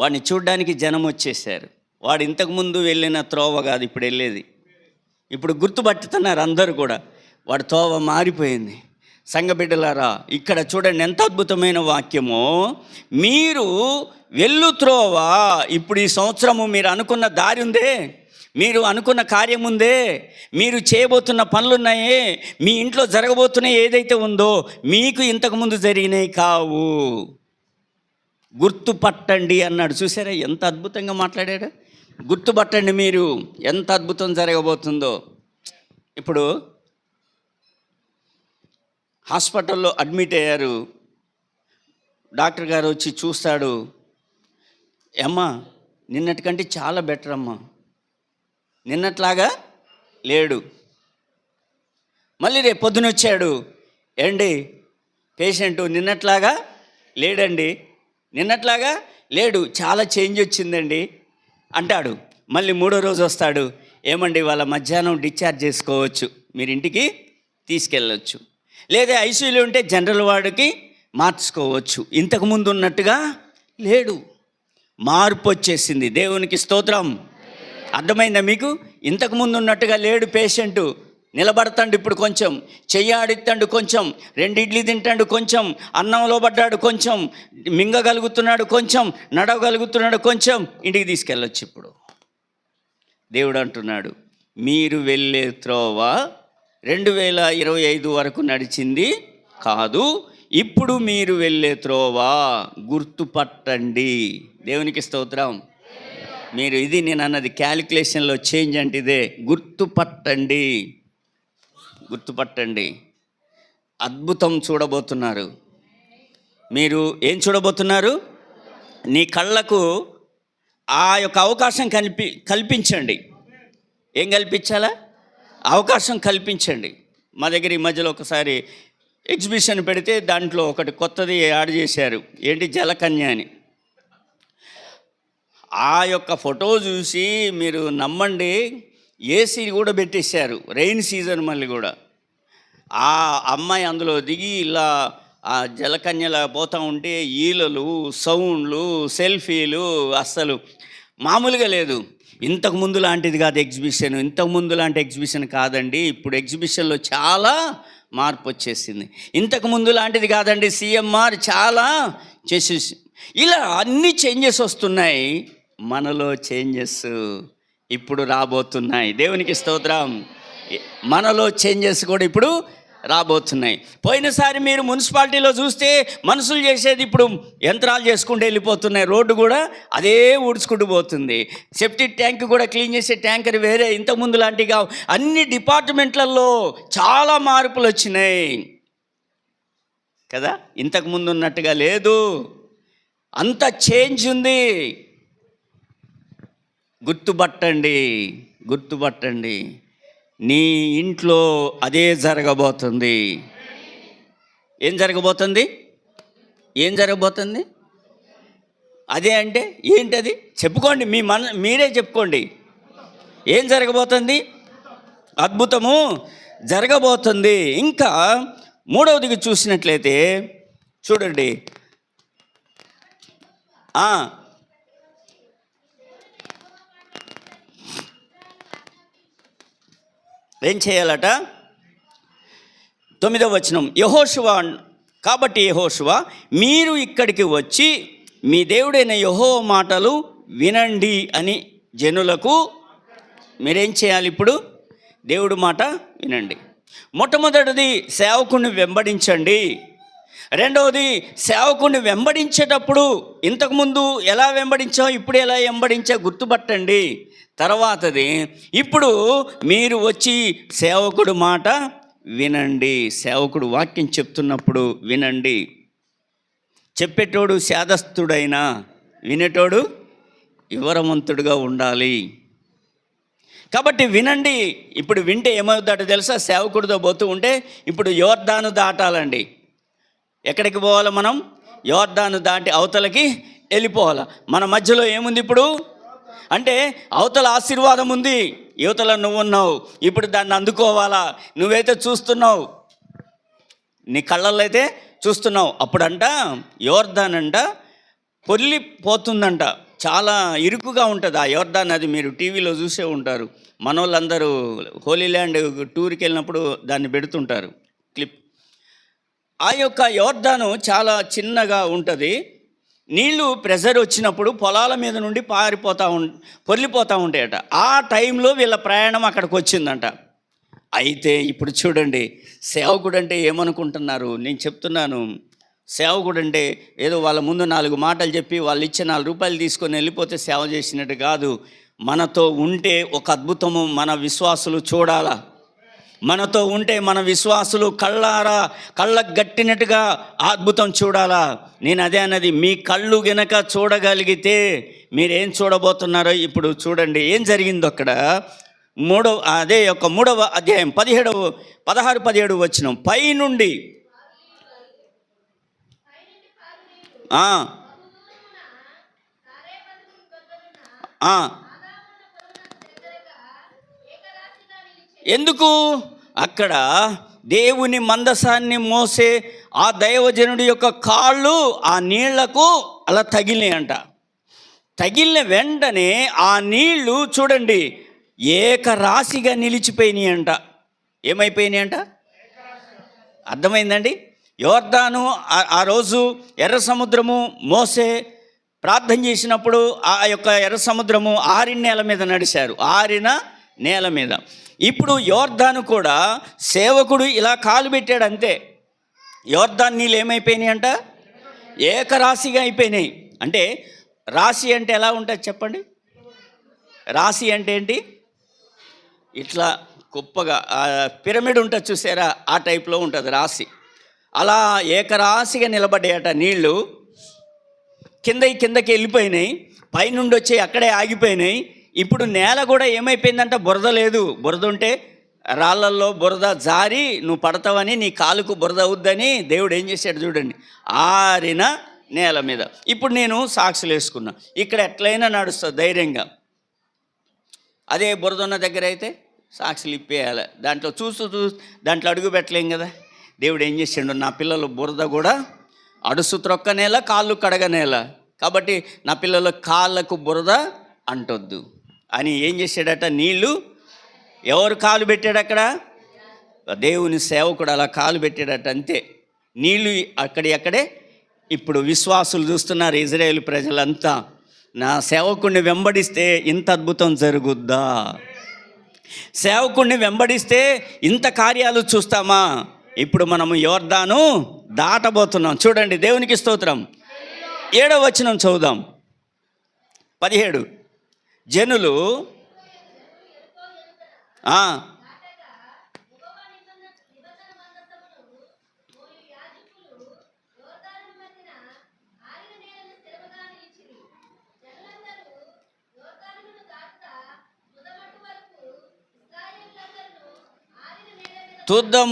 వాడిని చూడ్డానికి జనం వచ్చేసారు. వాడు ఇంతకుముందు వెళ్ళిన త్రోవ కాదు ఇప్పుడు వెళ్ళేది. ఇప్పుడు గుర్తుపట్టుతున్నారు అందరూ కూడా, వాడి తోవ మారిపోయింది. సంఘబిడ్డలారా, ఇక్కడ చూడండి ఎంత అద్భుతమైన వాక్యమో. మీరు వెళ్ళు త్రోవ, ఇప్పుడు ఈ సంవత్సరము మీరు అనుకున్న దారి ఉందే, మీరు అనుకున్న కార్యం ఉందే, మీరు చేయబోతున్న పనులున్నాయే, మీ ఇంట్లో జరగబోతున్న ఏదైతే ఉందో మీకు ఇంతకుముందు జరిగినాయి కావు. గుర్తుపట్టండి అన్నాడు. చూసారా ఎంత అద్భుతంగా మాట్లాడాడు. గుర్తుపట్టండి, మీరు ఎంత అద్భుతం జరగబోతుందో. ఇప్పుడు హాస్పిటల్లో అడ్మిట్ అయ్యారు. డాక్టర్ గారు వచ్చి చూస్తాడు. అమ్మా నిన్నటికంటే చాలా బెటర్ అమ్మా, నిన్నట్లాగా లేడు. మళ్ళీ రేపు పొద్దున వచ్చాడు, ఏండి పేషెంటు నిన్నట్లాగా లేడండి, నిన్నట్లాగా లేడు, చాలా చేంజ్ వచ్చిందండి అంటాడు. మళ్ళీ మూడో రోజు వస్తాడు, ఏమండి వాళ్ళ మధ్యాహ్నం డిశ్చార్జ్ చేసుకోవచ్చు, మీరు ఇంటికి తీసుకెళ్ళవచ్చు, లేదా ఐసీయూలో ఉంటే జనరల్ వార్డుకి మార్చుకోవచ్చు, ఇంతకుముందు ఉన్నట్టుగా లేడు, మార్పు వచ్చేసింది. దేవునికి స్తోత్రం. అర్థమైందా మీకు? ఇంతకుముందు ఉన్నట్టుగా లేడు పేషెంటు. నిలబడతాడు ఇప్పుడు కొంచెం, చెయ్యాడిస్తాడు కొంచెం, 2 ఇడ్లీ తింటాడు కొంచెం, అన్నంలో పడ్డాడు కొంచెం, మింగగలుగుతున్నాడు కొంచెం, నడవగలుగుతున్నాడు కొంచెం, ఇంటికి తీసుకెళ్ళొచ్చు. ఇప్పుడు దేవుడు అంటున్నాడు, మీరు వెళ్ళే త్రోవ 2025 వరకు నడిచింది కాదు, ఇప్పుడు మీరు వెళ్ళే త్రోవ గుర్తుపట్టండి. దేవునికి స్తోత్రం. మీరు ఇది నేను అన్నది క్యాలిక్యులేషన్లో చేంజ్ అంటే ఇదే, గుర్తుపట్టండి. గుర్తుపట్టండి. అద్భుతం చూడబోతున్నారు. మీరు ఏం చూడబోతున్నారు? నీ కళ్ళకు ఆ యొక్క అవకాశం కల్పించండి. ఏం కల్పించాలా? అవకాశం కల్పించండి. మా దగ్గర ఈ మధ్యలో ఒకసారి ఎగ్జిబిషన్ పెడితే దాంట్లో ఒకటి కొత్తది యాడ్ చేశారు, ఏంటి జలకన్య అని. ఆ యొక్క ఫోటో చూసి మీరు నమ్మండి, ఏసీ కూడా పెట్టేశారు, రెయిన్ సీజన్ మళ్ళీ కూడా. ఆ అమ్మాయి అందులో దిగి ఇలా ఆ జలకన్యలా పోతూ ఉంటే ఈలలు, సౌండ్లు, సెల్ఫీలు, అస్సలు మామూలుగా లేదు. ఇంతకుముందు లాంటిది కాదు ఎగ్జిబిషన్, ఇంతకుముందు లాంటి ఎగ్జిబిషన్ కాదండి. ఇప్పుడు ఎగ్జిబిషన్లో చాలా మార్పు వచ్చేసింది. ఇంతకుముందు లాంటిది కాదండి, సిఎంఆర్ చాలా చేసేసి ఇలా అన్ని చేంజెస్ వస్తున్నాయి. మనలో చేంజెస్ ఇప్పుడు రాబోతున్నాయి. దేవునికి స్తోత్రం. మనలో చేంజెస్ కూడా ఇప్పుడు రాబోతున్నాయి. పోయినసారి మీరు మున్సిపాలిటీలో చూస్తే మనుషులు చేసేది ఇప్పుడు యంత్రాలు చేసుకుంటూ వెళ్ళిపోతున్నాయి. రోడ్డు కూడా అదే ఊడ్చుకుంటూ పోతుంది. సెప్టిక్ ట్యాంక్ కూడా క్లీన్ చేసే ట్యాంకర్ వేరే, ఇంతకుముందు లాంటిగా అన్ని డిపార్ట్మెంట్లలో చాలా మార్పులు వచ్చినాయి కదా. ఇంతకుముందు ఉన్నట్టుగా లేదు, అంత చేంజ్ ఉంది. గుర్తుపట్టండి, గుర్తుపట్టండి. నీ ఇంట్లో అదే జరగబోతుంది. ఏం జరగబోతుంది? ఏం జరగబోతుంది? అదే అంటే ఏంటది? చెప్పుకోండి, మీరే చెప్పుకోండి. ఏం జరగబోతుంది? అద్భుతము జరగబోతుంది. ఇంకా మూడవదిగా చూసినట్లయితే చూడండి, ఏం చేయాలట? 9వ వచనం, యెహోషువ కాబట్టి యెహోషువ మీరు ఇక్కడికి వచ్చి మీ దేవుడైన యెహోవా మాటలు వినండి అని జనులకు మీరేం చేయాలి? ఇప్పుడు దేవుడు మాట వినండి. మొట్టమొదటిది సేవకుని వెంబడించండి. రెండవది సేవకుని వెంబడించేటప్పుడు ఇంతకుముందు ఎలా వెంబడించావు, ఇప్పుడు ఎలా వెంబడించా గుర్తుపట్టండి. తర్వాతది ఇప్పుడు మీరు వచ్చి సేవకుడు మాట వినండి. సేవకుడు వాక్యం చెప్తున్నప్పుడు వినండి. చెప్పేటోడు శాదస్తుడైనా వినేటోడు వివరవంతుడుగా ఉండాలి. కాబట్టి వినండి. ఇప్పుడు వింటే ఏమవుతాడో తెలుసా? సేవకుడితో పోతూ ఉంటే ఇప్పుడు యోర్దాను దాటాలండి. ఎక్కడికి పోవాలి మనం? యోర్దాను దాటి అవతలకి వెళ్ళిపోవాలి. మన మధ్యలో ఏముంది ఇప్పుడు అంటే అవతల ఆశీర్వాదం ఉంది, యువతల నువ్వున్నావు. ఇప్పుడు దాన్ని అందుకోవాలా? నువ్వైతే చూస్తున్నావు, నీ కళ్ళల్లో అయితే చూస్తున్నావు. అప్పుడంట యోర్దాన్ అంట పొర్లిపోతుందంట, చాలా ఇరుకుగా ఉంటుంది ఆ యోర్దాన్. అది మీరు టీవీలో చూసే ఉంటారు. మనోళ్ళందరూ హోలీ ల్యాండ్ టూర్కి వెళ్ళినప్పుడు దాన్ని పెడుతుంటారు క్లిప్. ఆ యొక్క యోర్దాను చాలా చిన్నగా ఉంటుంది. నీళ్లు ప్రెజర్ వచ్చినప్పుడు పొలాల మీద నుండి పొర్లిపోతూ ఉంటాయట. ఆ టైంలో వీళ్ళ ప్రయాణం అక్కడికి వచ్చిందంట. అయితే ఇప్పుడు చూడండి, సేవకుడు అంటే ఏమనుకుంటున్నారు? నేను చెప్తున్నాను, సేవకుడు అంటే ఏదో వాళ్ళ ముందు 4 మాటలు చెప్పి వాళ్ళు ఇచ్చే 4 రూపాయలు తీసుకొని వెళ్ళిపోతే సేవ చేసినట్టు కాదు. మనతో ఉంటే ఒక అద్భుతము మన విశ్వాసులు చూడాలా. మనతో ఉంటే మన విశ్వాసులు కళ్ళకు గట్టినట్టుగా ఆ అద్భుతం చూడాలా. నేను అదే అన్నది, మీ కళ్ళు గనక చూడగలిగితే మీరేం చూడబోతున్నారో ఇప్పుడు చూడండి. ఏం జరిగిందో అక్కడ మూడవ అధ్యాయం 16-17 వచనం. పైనుండి ఎందుకు అక్కడ దేవుని మందసాన్ని మోసే ఆ దైవజనుడి యొక్క కాళ్ళు ఆ నీళ్లకు అలా తగిలినాయంట. తగిలిన వెంటనే ఆ నీళ్లు చూడండి ఏకరాశిగా నిలిచిపోయినాయంట. ఏమైపోయినాయంట? అర్థమైందండి? యోర్దాను ఆ రోజు ఎర్ర సముద్రము మోసే ప్రార్థన చేసినప్పుడు ఆ యొక్క ఎర్ర సముద్రము ఆరిన నేల మీద నడిచారు, ఆరిన నేల మీద. ఇప్పుడు యోర్దాను కూడా సేవకుడు ఇలా కాలు పెట్టాడు అంతే, యోర్దాన్ నీళ్ళు ఏమైపోయినాయి అంట? ఏకరాశిగా అయిపోయినాయి. అంటే రాశి అంటే ఎలా ఉంటుంది చెప్పండి? రాశి అంటే ఏంటి? ఇట్లా గొప్పగా పిరమిడ్ ఉంటుంది చూసారా, ఆ టైప్లో ఉంటుంది రాశి. అలా ఏకరాశిగా నిలబడ్డాయట నీళ్ళు. కిందకి వెళ్ళిపోయినాయి, పైనుండి వచ్చి అక్కడే ఆగిపోయినాయి. ఇప్పుడు నేల కూడా ఏమైపోయిందంట? బురద లేదు. బురద ఉంటే రాళ్ళల్లో బురద జారి నువ్వు పడతావని, నీ కాలుకు బురద అవుద్దని దేవుడు ఏం చేశాడు చూడండి, ఆరిన నేల మీద. ఇప్పుడు నేను సాక్షులు వేసుకున్నా, ఇక్కడ ఎట్లయినా నడుస్తుంది ధైర్యంగా. అదే బురద ఉన్న దగ్గర అయితే సాక్షులు ఇప్పేయాలి. దాంట్లో చూస్తూ దాంట్లో అడుగు పెట్టలేం కదా. దేవుడు ఏం చేసాడు, నా పిల్లలు బురద కూడా అడుసు త్రొక్క నేల, కాళ్ళు కడగ నేల, కాబట్టి నా పిల్లల కాళ్ళకు బురద అంటొద్దు అని ఏం చేశాడట? నీళ్ళు ఎవరు కాలు పెట్టాడు అక్కడ? దేవుని సేవకుడు అలా కాలు పెట్టాడట అంతే. నీళ్ళు అక్కడే. ఇప్పుడు విశ్వాసులు చూస్తున్నారు, ఇజ్రాయేల్ ప్రజలంతా, నా సేవకుడిని వెంబడిస్తే ఇంత అద్భుతం జరుగుద్దా? సేవకుడిని వెంబడిస్తే ఇంత కార్యాలు చూస్తామా? ఇప్పుడు మనము యోర్దాను దాటబోతున్నాం. చూడండి, దేవునికి స్తోత్రం. 7వ వచనం చదువుదాం. 17 జనులు తుదం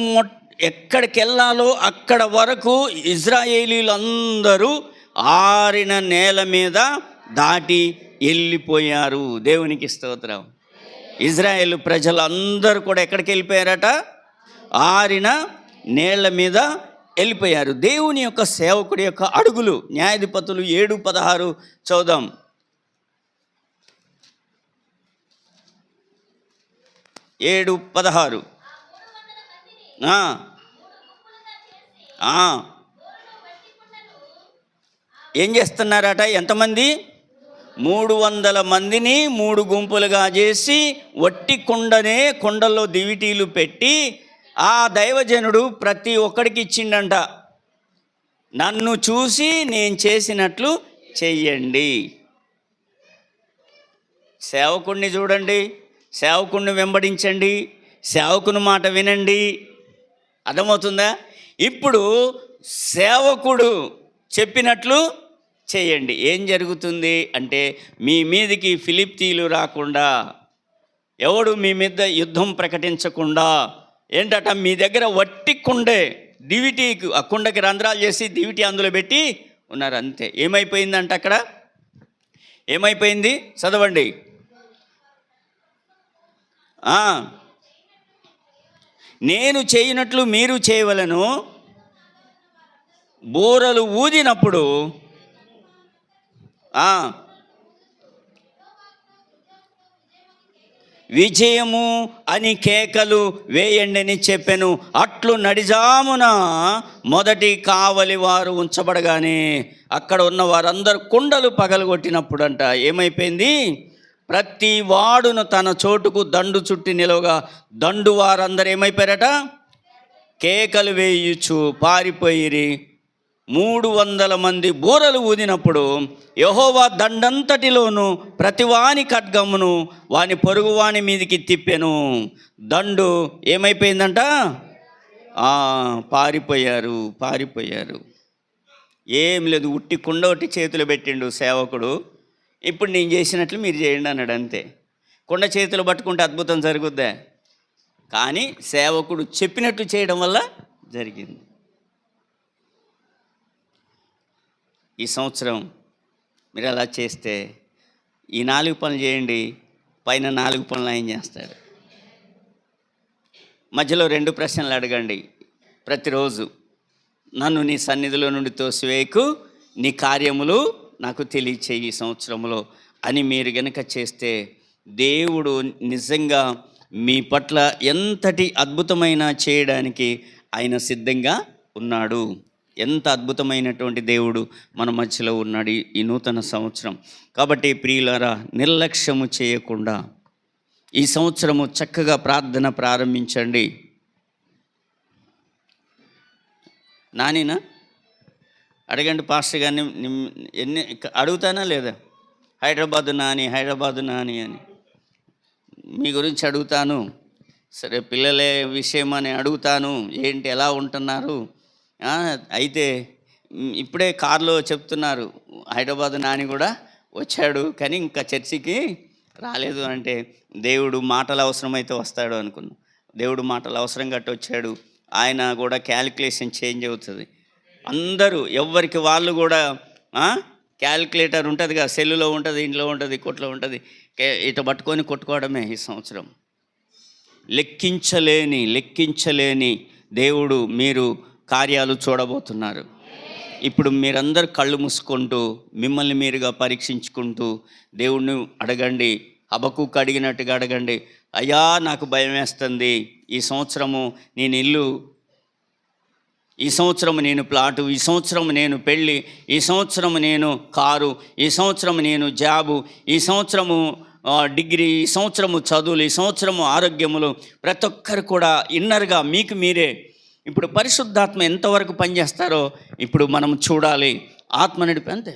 ఎక్కడికి వెళ్ళాలో అక్కడ వరకు ఇజ్రాయేలీలందరూ ఆరిన నేల మీద దాటి వెళ్ళిపోయారు. దేవునికి స్తోత్రం. ఇజ్రాయేల్ ప్రజలందరూ కూడా ఎక్కడికి వెళ్ళిపోయారట? ఆరిన నేళ్ల మీద వెళ్ళిపోయారు. దేవుని యొక్క సేవకుడి యొక్క అడుగులు. న్యాయాధిపతులు 7:16 చదువుదాం. 7:16 ఏం చేస్తున్నారట? ఎంతమంది? 300 మందిని 3 గుంపులుగా చేసి వట్టి కుండల్లో దివిటీలు పెట్టి ఆ దైవజనుడు ప్రతి ఒక్కడికి ఇచ్చిండంట, నన్ను చూసి నేను చేసినట్లు చెయ్యండి. సేవకుణ్ణి చూడండి, సేవకుణ్ణి వెంబడించండి, సేవకుని మాట వినండి. అర్థమవుతుందా? ఇప్పుడు సేవకుడు చెప్పినట్లు చేయండి. ఏం జరుగుతుంది అంటే, మీ మీదికి ఫిలిప్తీయులు రాకుండా, ఎవడు మీ మీద యుద్ధం ప్రకటించకుండా, ఏంటట, మీ దగ్గర వట్టి కుండే దివిటీకి, ఆ కుండకి రంధ్రాలు చేసి దివిటి అందులో పెట్టి ఉన్నారు అంతే. ఏమైపోయిందంట అక్కడ? ఏమైపోయింది? చదవండి. నేను చేయనట్లు మీరు చేయవలను, బూరలు ఊదినప్పుడు విజయము అని కేకలు వేయండి అని చెప్పాను. అట్లు నడిజామున మొదటి కావలి వారు ఉంచబడగానే అక్కడ ఉన్న వారందరూ కుండలు పగలగొట్టినప్పుడు అంట ఏమైపోయింది? ప్రతి వాడును తన చోటుకు దండు చుట్టి నిలవగా దండు వారందరూ ఏమైపోయారట? కేకలు వేయుచు పారిపోయిరి. 300 మంది బూరలు ఊదినప్పుడు యెహోవా దండంతటిలోను ప్రతివాని ఖడ్గమును వాని పొరుగువాని మీదికి తిప్పెను. దండు ఏమైపోయిందంట? పారిపోయారు. ఏం లేదు, ఉట్టి కుండ ఒకటి చేతులు పెట్టిండు సేవకుడు. ఇప్పుడు నేను చేసినట్లు మీరు చేయండి అన్నాడు, అంతే. కుండ చేతులు పట్టుకుంటే అద్భుతం జరుగుద్దా? కానీ సేవకుడు చెప్పినట్లు చేయడం వల్ల జరిగింది. ఈ సంవత్సరం మీరు అలా చేస్తే ఈ 4 పనులు చేయండి, పైన 4 పనులు ఆయన చేస్తాడు. మధ్యలో 2 ప్రశ్నలు అడగండి ప్రతిరోజు. నన్ను నీ సన్నిధిలో నుండి తోసివేయకు, నీ కార్యములు నాకు తెలియచేయి ఈ సంవత్సరంలో అని మీరు గనక చేస్తే దేవుడు నిజంగా మీ పట్ల ఎంతటి అద్భుతమైన చేయడానికి ఆయన సిద్ధంగా ఉన్నాడు. ఎంత అద్భుతమైనటువంటి దేవుడు మన మధ్యలో ఉన్నాడు ఈ నూతన సంవత్సరం. కాబట్టి ప్రియులారా, నిర్లక్ష్యము చేయకుండా ఈ సంవత్సరము చక్కగా ప్రార్థన ప్రారంభించండి. నానినా అడగండి పాస్టర్ గారిని, ఎన్ని అడుగుతానా లేదా? హైదరాబాదు నాని అని మీ గురించి అడుగుతాను. సరే, పిల్లలే విషయం అని అడుగుతాను, ఏంటి ఎలా ఉంటున్నారు? అయితే ఇప్పుడే కారులో చెప్తున్నారు, హైదరాబాదు నాని కూడా వచ్చాడు కానీ ఇంకా చర్చికి రాలేదు. అంటే దేవుడు మాటలు అవసరమైతే వస్తాడు అనుకున్నాం. దేవుడు మాటలు అవసరం గట్టి వచ్చాడు. ఆయన కూడా క్యాలిక్యులేషన్ చేంజ్ అవుతుంది. అందరూ ఎవరికి వాళ్ళు కూడా క్యాలిక్యులేటర్ ఉంటుంది కదా, సెల్లులో ఉంటుంది, ఇంట్లో ఉంటుంది, కొట్లో ఉంటుంది, ఇట పట్టుకొని కొట్టుకోవడమే ఈ సంవత్సరం. లెక్కించలేని దేవుడు మీరు కార్యాలు చూడబోతున్నారు. ఇప్పుడు మీరందరూ కళ్ళు మూసుకుంటూ మిమ్మల్ని మీరుగా పరీక్షించుకుంటూ దేవుణ్ణి అడగండి. హబక్కూకు అడిగినట్టుగా అడగండి, అయ్యా నాకు భయం వేస్తుంది, ఈ సంవత్సరము నేను ఇల్లు, ఈ సంవత్సరము నేను ప్లాటు, ఈ సంవత్సరము నేను పెళ్ళి, ఈ సంవత్సరము నేను కారు, ఈ సంవత్సరము నేను జాబు, ఈ సంవత్సరము డిగ్రీ, ఈ సంవత్సరము చదువులు, ఈ సంవత్సరము ఆరోగ్యములు. ప్రతి ఒక్కరు కూడా ఇన్నర్గా మీకు మీరే ఇప్పుడు పరిశుద్ధాత్మ ఎంతవరకు పనిచేస్తారో ఇప్పుడు మనం చూడాలి. ఆత్మ నడిపి అంతే.